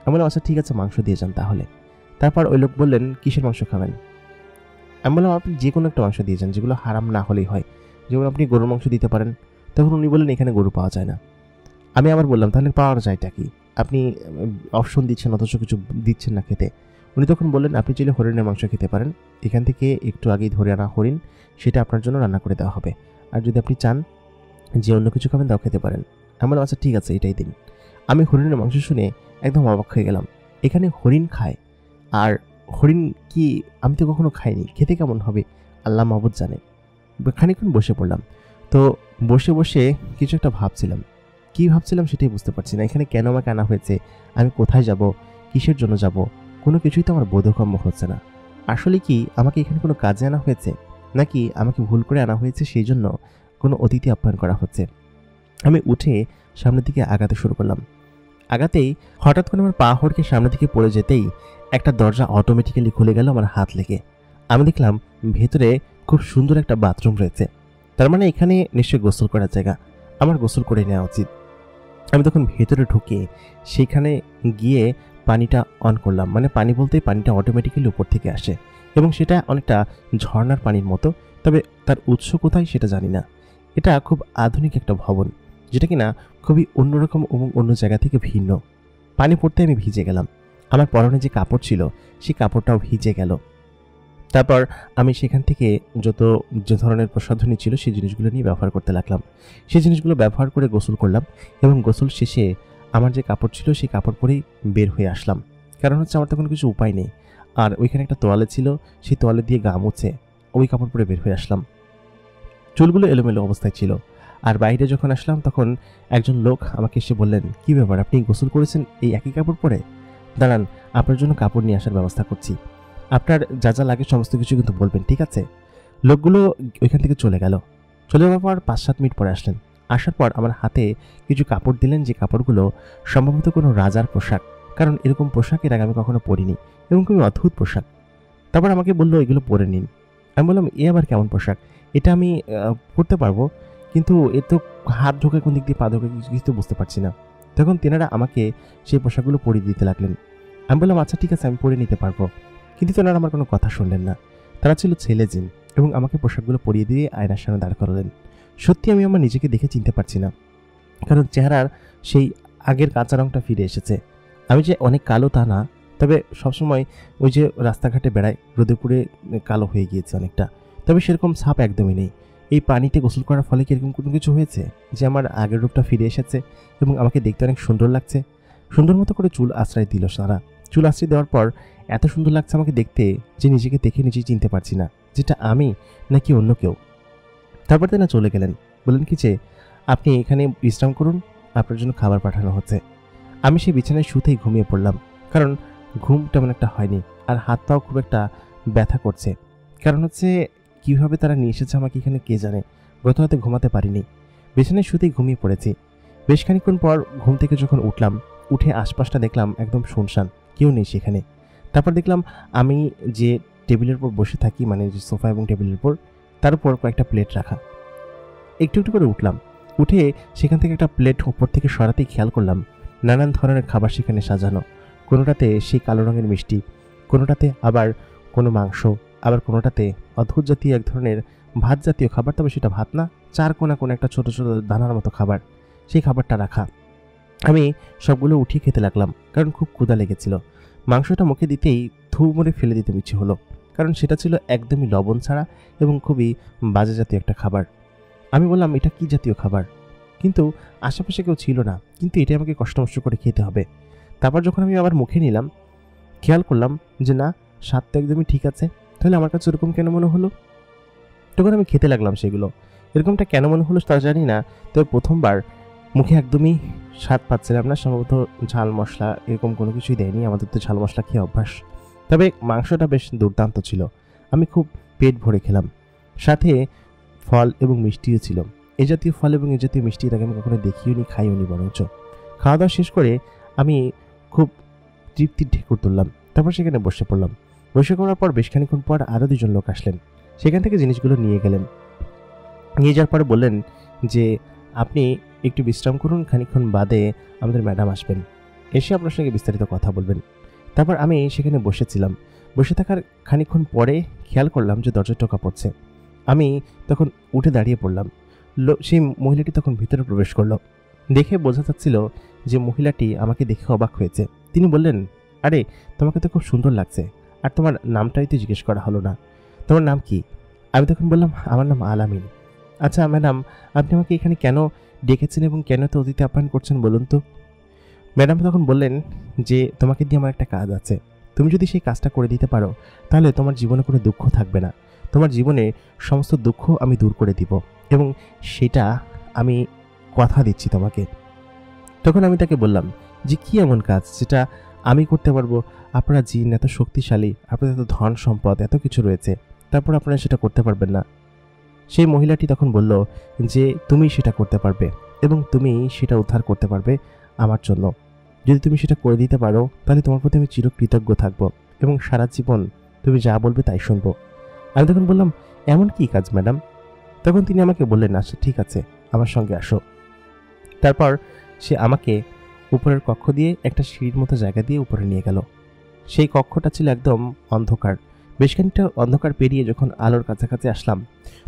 আমি বললাম আচ্ছা ঠিক আছে, মাংস দিয়ে যান তাহলে। তারপর ওই লোক বললেন কিসের মাংস খাবেন? আমি বললাম আপনি যে কোনো একটা মাংস দিয়ে যান, যেগুলো হারাম না হলেই হয়। যেমন আপনি গরুর মাংস দিতে পারেন। তখন উনি বললেন এখানে গরু পাওয়া যায় না। আমি আবার বললাম তাহলে পাওয়া যায়টা কি? আপনি অপশন দিচ্ছেন অথচ কিছু দিচ্ছেন না খেতে। উনি তখন বললেন আপনি চাইলে হরিণের মাংস খেতে পারেন, এখান থেকে একটু আগেই ধরে আনা হরিণ, সেটা আপনার জন্য রান্না করে দেওয়া হবে। আর যদি আপনি চান যে অন্য কিছু খাবেন তাও খেতে পারেন। আমি বললাম আচ্ছা ঠিক আছে, এটাই দিন। আমি হরিণের মাংস শুনে একদম অবাক হয়ে গেলাম। এখানে হরিণ খায়, আর হরিণ কি আমি তো কখনো খাইনি, খেতে কেমন হবে আল্লাহ মাহবুদ জানে। খানিকক্ষণ বসে পড়লাম। তো বসে বসে কিছু একটা ভাবছিলাম, কী ভাবছিলাম সেটাই বুঝতে পারছি না। এখানে কেন আমাকে আনা হয়েছে, আমি কোথায় যাব, কিসের জন্য যাব, কোনো কিছুই তো আমার বোধগম্য হচ্ছে না। আসলে কি আমাকে এখানে কোনো কাজে আনা হয়েছে, নাকি আমাকে ভুল করে আনা হয়েছে, সেই জন্য কোনো অতিথি আপ্যায়ন করা হচ্ছে? আমি উঠে সামনের দিকে আগাতে শুরু করলাম। আগাতেই হঠাৎ করে আমার পা হড়কে সামনের দিকে পড়ে যেতেই একটা দরজা অটোমেটিক্যালি খুলে গেল আমার হাত লেগে। আমি দেখলাম ভেতরে খুব সুন্দর একটা বাথরুম রয়েছে। তার মানে এখানে নিশ্চয়ই গোসল করার জায়গা, আমার গোসল করে নেওয়া উচিত। আমি তখন ভেতরে ঢুকে সেখানে গিয়ে পানিটা অন করলাম। মানে পানি বলতেই পানিটা অটোমেটিক্যালি উপর থেকে আসে, এবং সেটা অনেকটা ঝর্ণার পানির মতো। তবে তার উৎস কোথায় সেটা জানি না। এটা খুব আধুনিক একটা ভবন, যেটা কিনা খুবই অন্যরকম এবং অন্য জায়গা থেকে ভিন্ন। পানি পড়তে আমি ভিজে গেলাম। আমার পরনে যে কাপড় ছিল সেই কাপড়টাও ভিজে গেল। তারপর আমি সেখান থেকে যে ধরনের প্রসাধনী ছিল সেই জিনিসগুলো নিয়ে ব্যবহার করতে লাগলাম। সেই জিনিসগুলো ব্যবহার করে গোসল করলাম, এবং গোসল শেষে আমার যে কাপড় ছিল সেই কাপড় পরেই বের হয়ে আসলাম। কারণ হচ্ছে আমার তখন কিছু উপায় নেই। আর ওইখানে একটা তোয়ালে ছিল, সেই তোয়ালে দিয়ে গা মুছে ওই কাপড় পরে বের হয়ে আসলাম। চুলগুলো এলোমেলো অবস্থায় ছিল। আর বাইরে যখন আসলাম তখন একজন লোক আমাকে এসে বললেন, কি ব্যাপার, আপনি গোসল করেছেন এই একই কাপড় পরে? দাঁড়ান, আপনার জন্য কাপড় নিয়ে আসার ব্যবস্থা করছি। আপনার যা যা লাগে সমস্ত কিছু কিন্তু বলবেন, ঠিক আছে? লোকগুলো ওইখান থেকে চলে গেল। চলে যাওয়ার পর 5-7 মিনিট পরে আসলেন। আসার পর আমার হাতে কিছু কাপড় দিলেন, যে কাপড়গুলো সম্ভবত কোনো রাজার পোশাক, কারণ এরকম পোশাক এর আগে আমি কখনো পরিনি, এবং খুবই অদ্ভুত পোশাক। তারপর আমাকে বললো এগুলো পরে নিন। আমি বললাম এ আবার কেমন পোশাক, এটা আমি পরতে পারবো, কিন্তু এ তো হাত ঢোকে কোন দিক দিয়ে পা ঢোকে কিছু তো বুঝতে পারছি না। তখন তেনারা আমাকে সেই পোশাকগুলো পরিয়ে দিতে লাগলেন। আমি বললাম আচ্ছা ঠিক আছে, আমি পরে নিতে পারবো। কিন্তু তেনারা আমার কোনো কথা শুনলেন না। তারা ছিল ছেলে জিন, এবং আমাকে পোশাকগুলো পরিয়ে দিয়ে আয়নার সামনে দাঁড় করালেন। সত্যি আমি আমার নিজেকে দেখে চিনতে পারছি না, কারণ চেহারার সেই আগের কাঁচা রঙটা ফিরে এসেছে। আমি যে অনেক কালো তা না, তবে সবসময় ওই যে রাস্তাঘাটে বেড়ায় রোদে পুড়ে কালো হয়ে গিয়েছে অনেকটা, তবে সেরকম ছাপ একদমই নেই। এই পানিতে গোসল করার ফলে কি এরকম কোনো কিছু হয়েছে যে আমার আগের রূপটা ফিরে এসেছে এবং আমাকে দেখতে অনেক সুন্দর লাগছে? সুন্দর মতো করে চুল আশ্রয় দিল তারা। চুল আশ্রয় দেওয়ার পর এত সুন্দর লাগছে আমাকে দেখতে যে নিজেকে দেখে নিজেই চিনতে পারছি না যেটা আমি নাকি অন্য কেউ। তারপর তিনি চলে গেলেন, বললেন কি যে আপনি এখানে বিশ্রাম করুন, আপনার জন্য খাবার পাঠানো হচ্ছে। আমি সেই বিছানায় শুতেই ঘুমিয়ে পড়লাম, কারণ ঘুম তেমন একটা হয়নি আর হাত পাও খুব একটা ব্যথা করছে। কারণ হচ্ছে কীভাবে তারা নিয়ে এসেছে আমাকে এখানে কে জানে। গত রাতে ঘুমাতে পারিনি, বিছানায় শুতেই ঘুমিয়ে পড়েছি। বেশ খানিকক্ষণ পর ঘুম থেকে যখন উঠলাম, উঠে আশপাশটা দেখলাম একদম শুনশান, কেউ নেই সেখানে। তারপর দেখলাম আমি যে টেবিলের উপর বসে থাকি, মানে যে সোফা এবং টেবিলের উপর, তার উপর কয়েকটা প্লেট রাখা। একটু একটু করে উঠলাম, উঠে সেখান থেকে একটা প্লেট উপর থেকে সরাতেই খেয়াল করলাম নানান ধরনের খাবার সেখানে সাজানো। কোনোটাতে সেই কালো রঙের মিষ্টি, কোনোটাতে আবার কোনো মাংস, আবার কোনোটাতে অদ্ভুত জাতীয় এক ধরনের ভাত জাতীয় খাবার, তবে সেটা ভাত না, চার কোনা কোনো একটা ছোটো ছোটো দানার মতো খাবার, সেই খাবারটা রাখা। আমি সবগুলো উঠিয়ে খেতে লাগলাম, কারণ খুব ক্ষুধা লেগেছিল। মাংসটা মুখে দিতেই থু মরে ফেলে দিতে ইচ্ছে হলো, কারণ সেটা ছিল একদমই লবণ ছাড়া এবং খুবই বাজে জাতীয় একটা খাবার। আমি বললাম, এটা কি জাতীয় খাবার? কিন্তু আশেপাশে কেউ ছিল না, কিন্তু এটা আমাকে কষ্ট করে খেতে হবে। তারপর যখন আমি আবার মুখে নিলাম, খেয়াল করলাম যে না, স্বাদ তো একদমই ঠিক আছে, তাহলে আমার কাছে এরকম কেন মনে হলো? তখন আমি খেতে লাগলাম সেগুলো। এরকমটা কেন মনে হলো তা জানি না, তবে প্রথমবার মুখে একদমই স্বাদ পাচ্ছিলাম না। সম্ভবত ঝাল মশলা এরকম কোনো কিছুই দেয়নি, আমাদের তো ঝাল মশলা খেয়ে অভ্যাস। তবে মাংসটা বেশ দুর্দান্ত ছিল, আমি খুব পেট ভরে খেলাম। সাথে ফল এবং মিষ্টিও ছিল। এ জাতীয় ফল এবং এ জাতীয় মিষ্টি এর আগে আমি কখনো দেখিও নি, খাইও নি বরঞ্চ। খাওয়া দাওয়া শেষ করে আমি খুব তৃপ্তির ঢেকুর তুললাম, তারপর সেখানে বসে পড়লাম। বসে করার পর বেশ খানিক্ষণ পর আরও দুজন লোক আসলেন, সেখান থেকে জিনিসগুলো নিয়ে গেলেন। নিয়ে যাওয়ার পরে বললেন যে আপনি একটু বিশ্রাম করুন, খানিকক্ষণ বাদে আমাদের ম্যাডাম আসবেন, এসে আপনার সঙ্গে বিস্তারিত কথা বলবেন। তারপর আমি সেখানে বসেছিলাম। বসে থাকার খানিকক্ষণ পরে খেয়াল করলাম যে দরজায় টোকা পড়ছে। আমি তখন উঠে দাঁড়িয়ে পড়লাম। সেই মহিলাটি তখন ভিতরে প্রবেশ করলো। দেখে বোঝা যাচ্ছিল যে মহিলাটি আমাকে দেখে অবাক হয়েছে। তিনি বললেন, আরে তোমাকে তো খুব সুন্দর লাগছে, আর তোমার নামটাই তো জিজ্ঞেস করা হলো না, তোমার নাম কি? আমি তখন বললাম, আমার নাম আলামিন। আচ্ছা ম্যাডাম, আপনি আমাকে এখানে কেন ডেকেছেন এবং কেন তো অতিথি আপ্যায়ন করছেন বলুন তো? ম্যাডাম তখন বললেন যে তোমাকে দিয়ে আমার একটা কাজ আছে, তুমি যদি সেই কাজটা করে দিতে পারো তাহলে তোমার জীবনে কোনো দুঃখ থাকবে না, তোমার জীবনে সমস্ত দুঃখ আমি দূর করে দিব, এবং সেটা আমি কথা দিচ্ছি তোমাকে। তখন আমি তাকে বললাম যে কি এমন কাজ যেটা আমি করতে পারবো? আপনারা জিন এত শক্তিশালী, আপনাদের এত ধন সম্পদ এত কিছু রয়েছে, তারপর আপনারা সেটা করতে পারবেন না। সেই মহিলাটি তখন বলল যে তুমি সেটা করতে পারবে এবং তুমি সেটা উদ্ধার করতে পারবে আমার জন্য। যদি তুমি সেটা করে দিতে পারো তাহলে তোমার প্রতি আমি চিরকৃতজ্ঞ থাকবো এবং সারা জীবন তুমি যা বলবে তাই শুনবো। আমি তখন বললাম, এমন কি কাজ ম্যাডাম? তখন তিনি আমাকে বললেন, আচ্ছা ঠিক আছে, আমার সঙ্গে আসো। তারপর সে আমাকে উপরের কক্ষ দিয়ে একটা সিঁড়ির মতো জায়গা দিয়ে উপরে নিয়ে গেল। সেই কক্ষটা ছিল একদম অন্ধকার। বেশ খানিকটা অন্ধকার পেরিয়ে যখন আলোর কাছাকাছি আসলাম,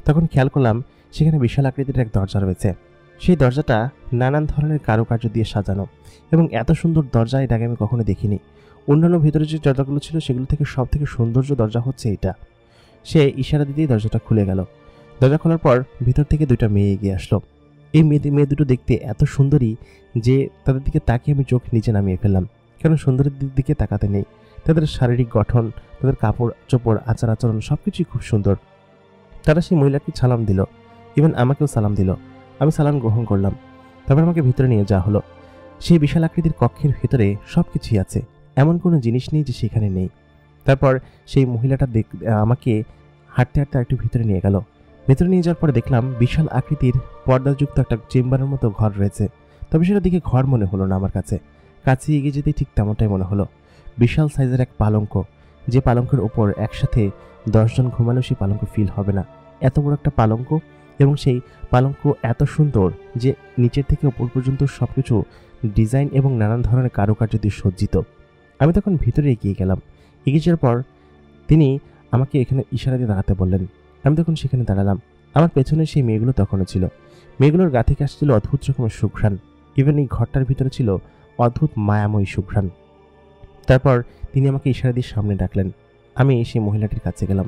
তখন খেয়াল করলাম সেখানে বিশাল আকৃতির এক দরজা রয়েছে। সেই দরজাটা নানান ধরনের কারুকার্য দিয়ে সাজানো, এবং এত সুন্দর দরজা এর আগে আমি কখনো দেখিনি। অন্যান্য ভেতরে যে দরজাগুলো ছিল সেগুলো থেকে সব থেকে সৌন্দর্য দরজা হচ্ছে এটা। সে ইশারা দিতেই দরজাটা খুলে গেল। দরজা খোলার পর ভিতর থেকে দুইটা মেয়ে এগিয়ে আসলো। এই মেয়ে দুটো দেখতে এত সুন্দরী যে তাদের দিকে তাকিয়ে আমি চোখ নিচে নামিয়ে ফেললাম, কারণ সুন্দরীর দিকে তাকাতে নেই। তাদের শারীরিক গঠন, তাদের কাপড় চোপড়, আচার আচরণ সব কিছুই খুব সুন্দর। তারা সেই মহিলাকে সালাম দিল, ইভেন আমাকেও সালাম দিল। আমি সালাম গ্রহণ করলাম। তারপর আমাকে ভিতরে নিয়ে যাওয়া হলো। সেই বিশাল আকৃতির কক্ষের ভেতরে সব কিছুই আছে, এমন কোনো জিনিস নেই যে সেখানে নেই। তারপর সেই মহিলাটা আমাকে হাঁটতে হাঁটতে একটু ভিতরে নিয়ে গেল। ভেতরে নিয়ে যাওয়ার পরে দেখলাম বিশাল আকৃতির পর্দাযুক্ত একটা চেম্বারের মতো ঘর রয়েছে। তবে সেটা দেখে ঘর মনে হলো না আমার কাছে, কাছে এগিয়ে যেতেই ঠিক তেমনটাই মনে হলো। বিশাল সাইজের এক পালঙ্ক, যে পালঙ্কের ওপর একসাথে 10 জন ঘুমালেও সেই পালঙ্ক ফিল হবে না, এত বড় একটা পালঙ্ক। এবং সেই পালঙ্ক এত সুন্দর যে নিচের থেকে ওপর পর্যন্ত সব কিছু ডিজাইন এবং নানান ধরনের কারুকার্য দিয়ে সজ্জিত। আমি তখন ভিতরে এগিয়ে গেলাম। এগিয়ে যাওয়ার পর তিনি আমাকে এখানে ইশারা দিয়ে দাঁড়াতে বললেন। আমি তখন সেখানে দাঁড়ালাম। আমার পেছনে সেই মেয়েগুলো তখনও ছিল। মেয়েগুলোর গা থেকে আসছিল অদ্ভুত রকমের সুঘ্রাণ, ইভেন এই ঘরটার ভিতরে ছিল অদ্ভুত মায়াময়ী সুঘ্রাণ। তারপর তিনি আমাকে ইশারা দিয়ে সামনে ডাকলেন। আমি সেই মহিলাটির কাছে গেলাম।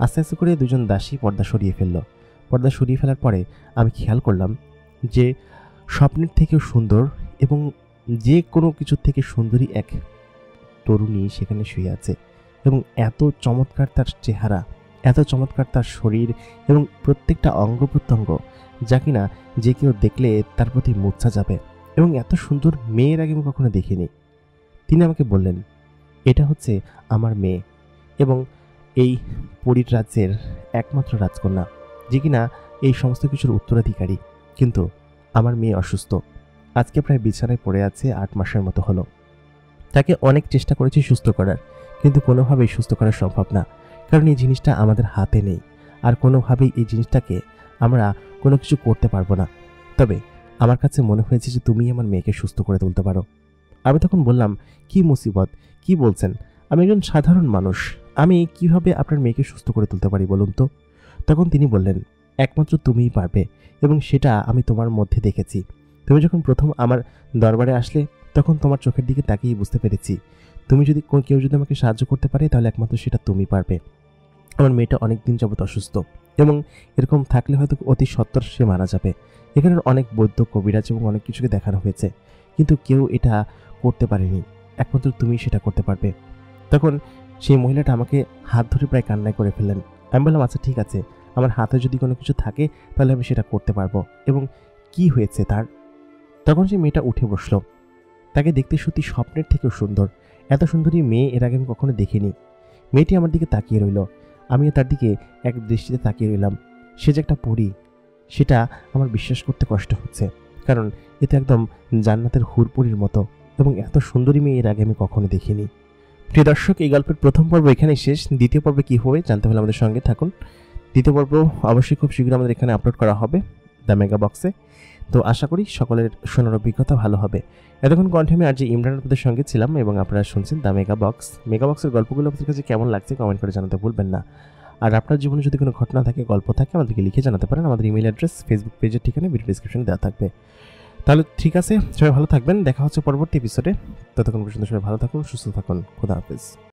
আস্তে আস্তে করে দুজন দাসী পর্দা সরিয়ে ফেলল। পর্দা সরিয়ে ফেলার পরে আমি খেয়াল করলাম যে স্বপ্নের থেকেও সুন্দর এবং যে কোনো কিছুর থেকে সুন্দরী এক তরুণী সেখানে শুয়ে আছে এবং এত চমৎকার তার চেহারা, এত চমৎকার তার শরীর এবং প্রত্যেকটা অঙ্গ প্রত্যঙ্গ, যা কিনা যে কেউ দেখলে তার প্রতি মূর্ছা যাবে। এবং এত সুন্দর মেয়ের আগে আমি কখনো দেখিনি। তিনি আমাকে বললেন, এটা হচ্ছে আমার মেয়ে এবং এই পরীর রাজ্যের একমাত্র রাজকন্যা, যে কিনা এই সমস্ত কিছুর উত্তরাধিকারী। কিন্তু আমার মেয়ে অসুস্থ, আজকে প্রায় বিছানায় পড়ে আছে, 8 মাসের মতো হলো। তাকে অনেক চেষ্টা করেছি সুস্থ করার, কিন্তু কোনোভাবেই সুস্থ করা সম্ভব না, কারণ এই জিনিসটা আমাদের হাতে নেই। আর কোনোভাবেই এই জিনিসটাকে আমরা কোনো কিছু করতে পারবো না। তবে আমার কাছে মনে হয়েছে যে তুমি আমার মেয়েকে সুস্থ করে তুলতে পারো। আমি তখন বললাম, কি মুসিবত, কি বলছেন? আমি একজন সাধারণ মানুষ, আমি কিভাবে আপনার মেয়েকে সুস্থ করে তুলতে পারি বলুন তো? তখন তিনি বললেন, একমাত্র তুমিই পারবে এবং সেটা আমি তোমার মধ্যে দেখেছি। তুমি যখন প্রথম আমার দরবারে আসলে তখন তোমার চোখের দিকে তাকিয়ে বুঝতে পেরেছি তুমি যদি কেউ যদি আমাকে সাহায্য করতে পারে তাহলে একমাত্র সেটা তুমি পারবে। আমার মেয়েটা অনেক দিন যাবত অসুস্থ এবং এরকম থাকলে হয়তো অতি সত্বর সে মারা যাবে। এখানে অনেক বৈদ্য, কবিরাজ এবং অনেক কিছুকে দেখানো হয়েছে, কিন্তু কেউ এটা করতে পারেনি, একমাত্র তুমি সেটা করতে পারবে। তখন সেই মহিলাটা আমাকে হাত ধরে প্রায় কান্নায় করে ফেললেন। আমি বললাম, আচ্ছা ঠিক আছে, আমার হাতে যদি কোনো কিছু থাকে তাহলে আমি সেটা করতে পারবো। এবং কি হয়েছে তার? তখন সেই মেয়েটা উঠে বসলো। তাকে দেখতে সত্যি স্বপ্নের থেকেও সুন্দর। এত সুন্দরী মেয়ে এর আগে আমি কখনো দেখিনি। মেয়েটি আমার দিকে তাকিয়ে রইল, আমিও তার দিকে এক দৃষ্টিতে তাকিয়ে রইলাম। সে যে একটা পরী সেটা আমার বিশ্বাস করতে কষ্ট হচ্ছে, কারণ এ তো একদম জান্নাতের হুরপুরির মতো এবং এত সুন্দরী মেয়ে এর আগে আমি কখনো দেখিনি। প্রিয় দর্শক, এই গল্পের প্রথম পর্ব এখানেই শেষ। দ্বিতীয় পর্বে কী হবে জানতে হলে আমাদের সঙ্গে থাকুন। দ্বিতীয় পর্ব অবশ্যই খুব শীঘ্র আমাদের এখানে আপলোড করা হবে দ্য মেগা বক্সে। তো আশা করি সকলের শোনার অভিজ্ঞতা ভালো হবে। এতক্ষণ কণ্ঠে আমি আর যে ইমরান আপনাদের সঙ্গে ছিলাম এবং আপনারা শুনছেন দ্য মেগা বক্স। মেগা বক্সের গল্পগুলো আপনাদের কাছে কেমন লাগছে কমেন্ট করে জানাতে ভুলবেন না। আর আপনার জীবনে যদি কোনো ঘটনা থাকে, গল্প থাকে, আমাদেরকে লিখে জানাতে পারেন। আমাদের ইমেল অ্যাড্রেস, ফেসবুক পেজের ঠিকানা ভিডিও ডিসক্রিপশনে দেওয়া থাকবে। তাহলে ঠিক আছে, সবাই ভালো থাকবেন, দেখা হচ্ছে পরবর্তী এপিসোডে। ততক্ষণ পর্যন্ত সবাই ভালো থাকুন, সুস্থ থাকুন, খোদা হাফেজ।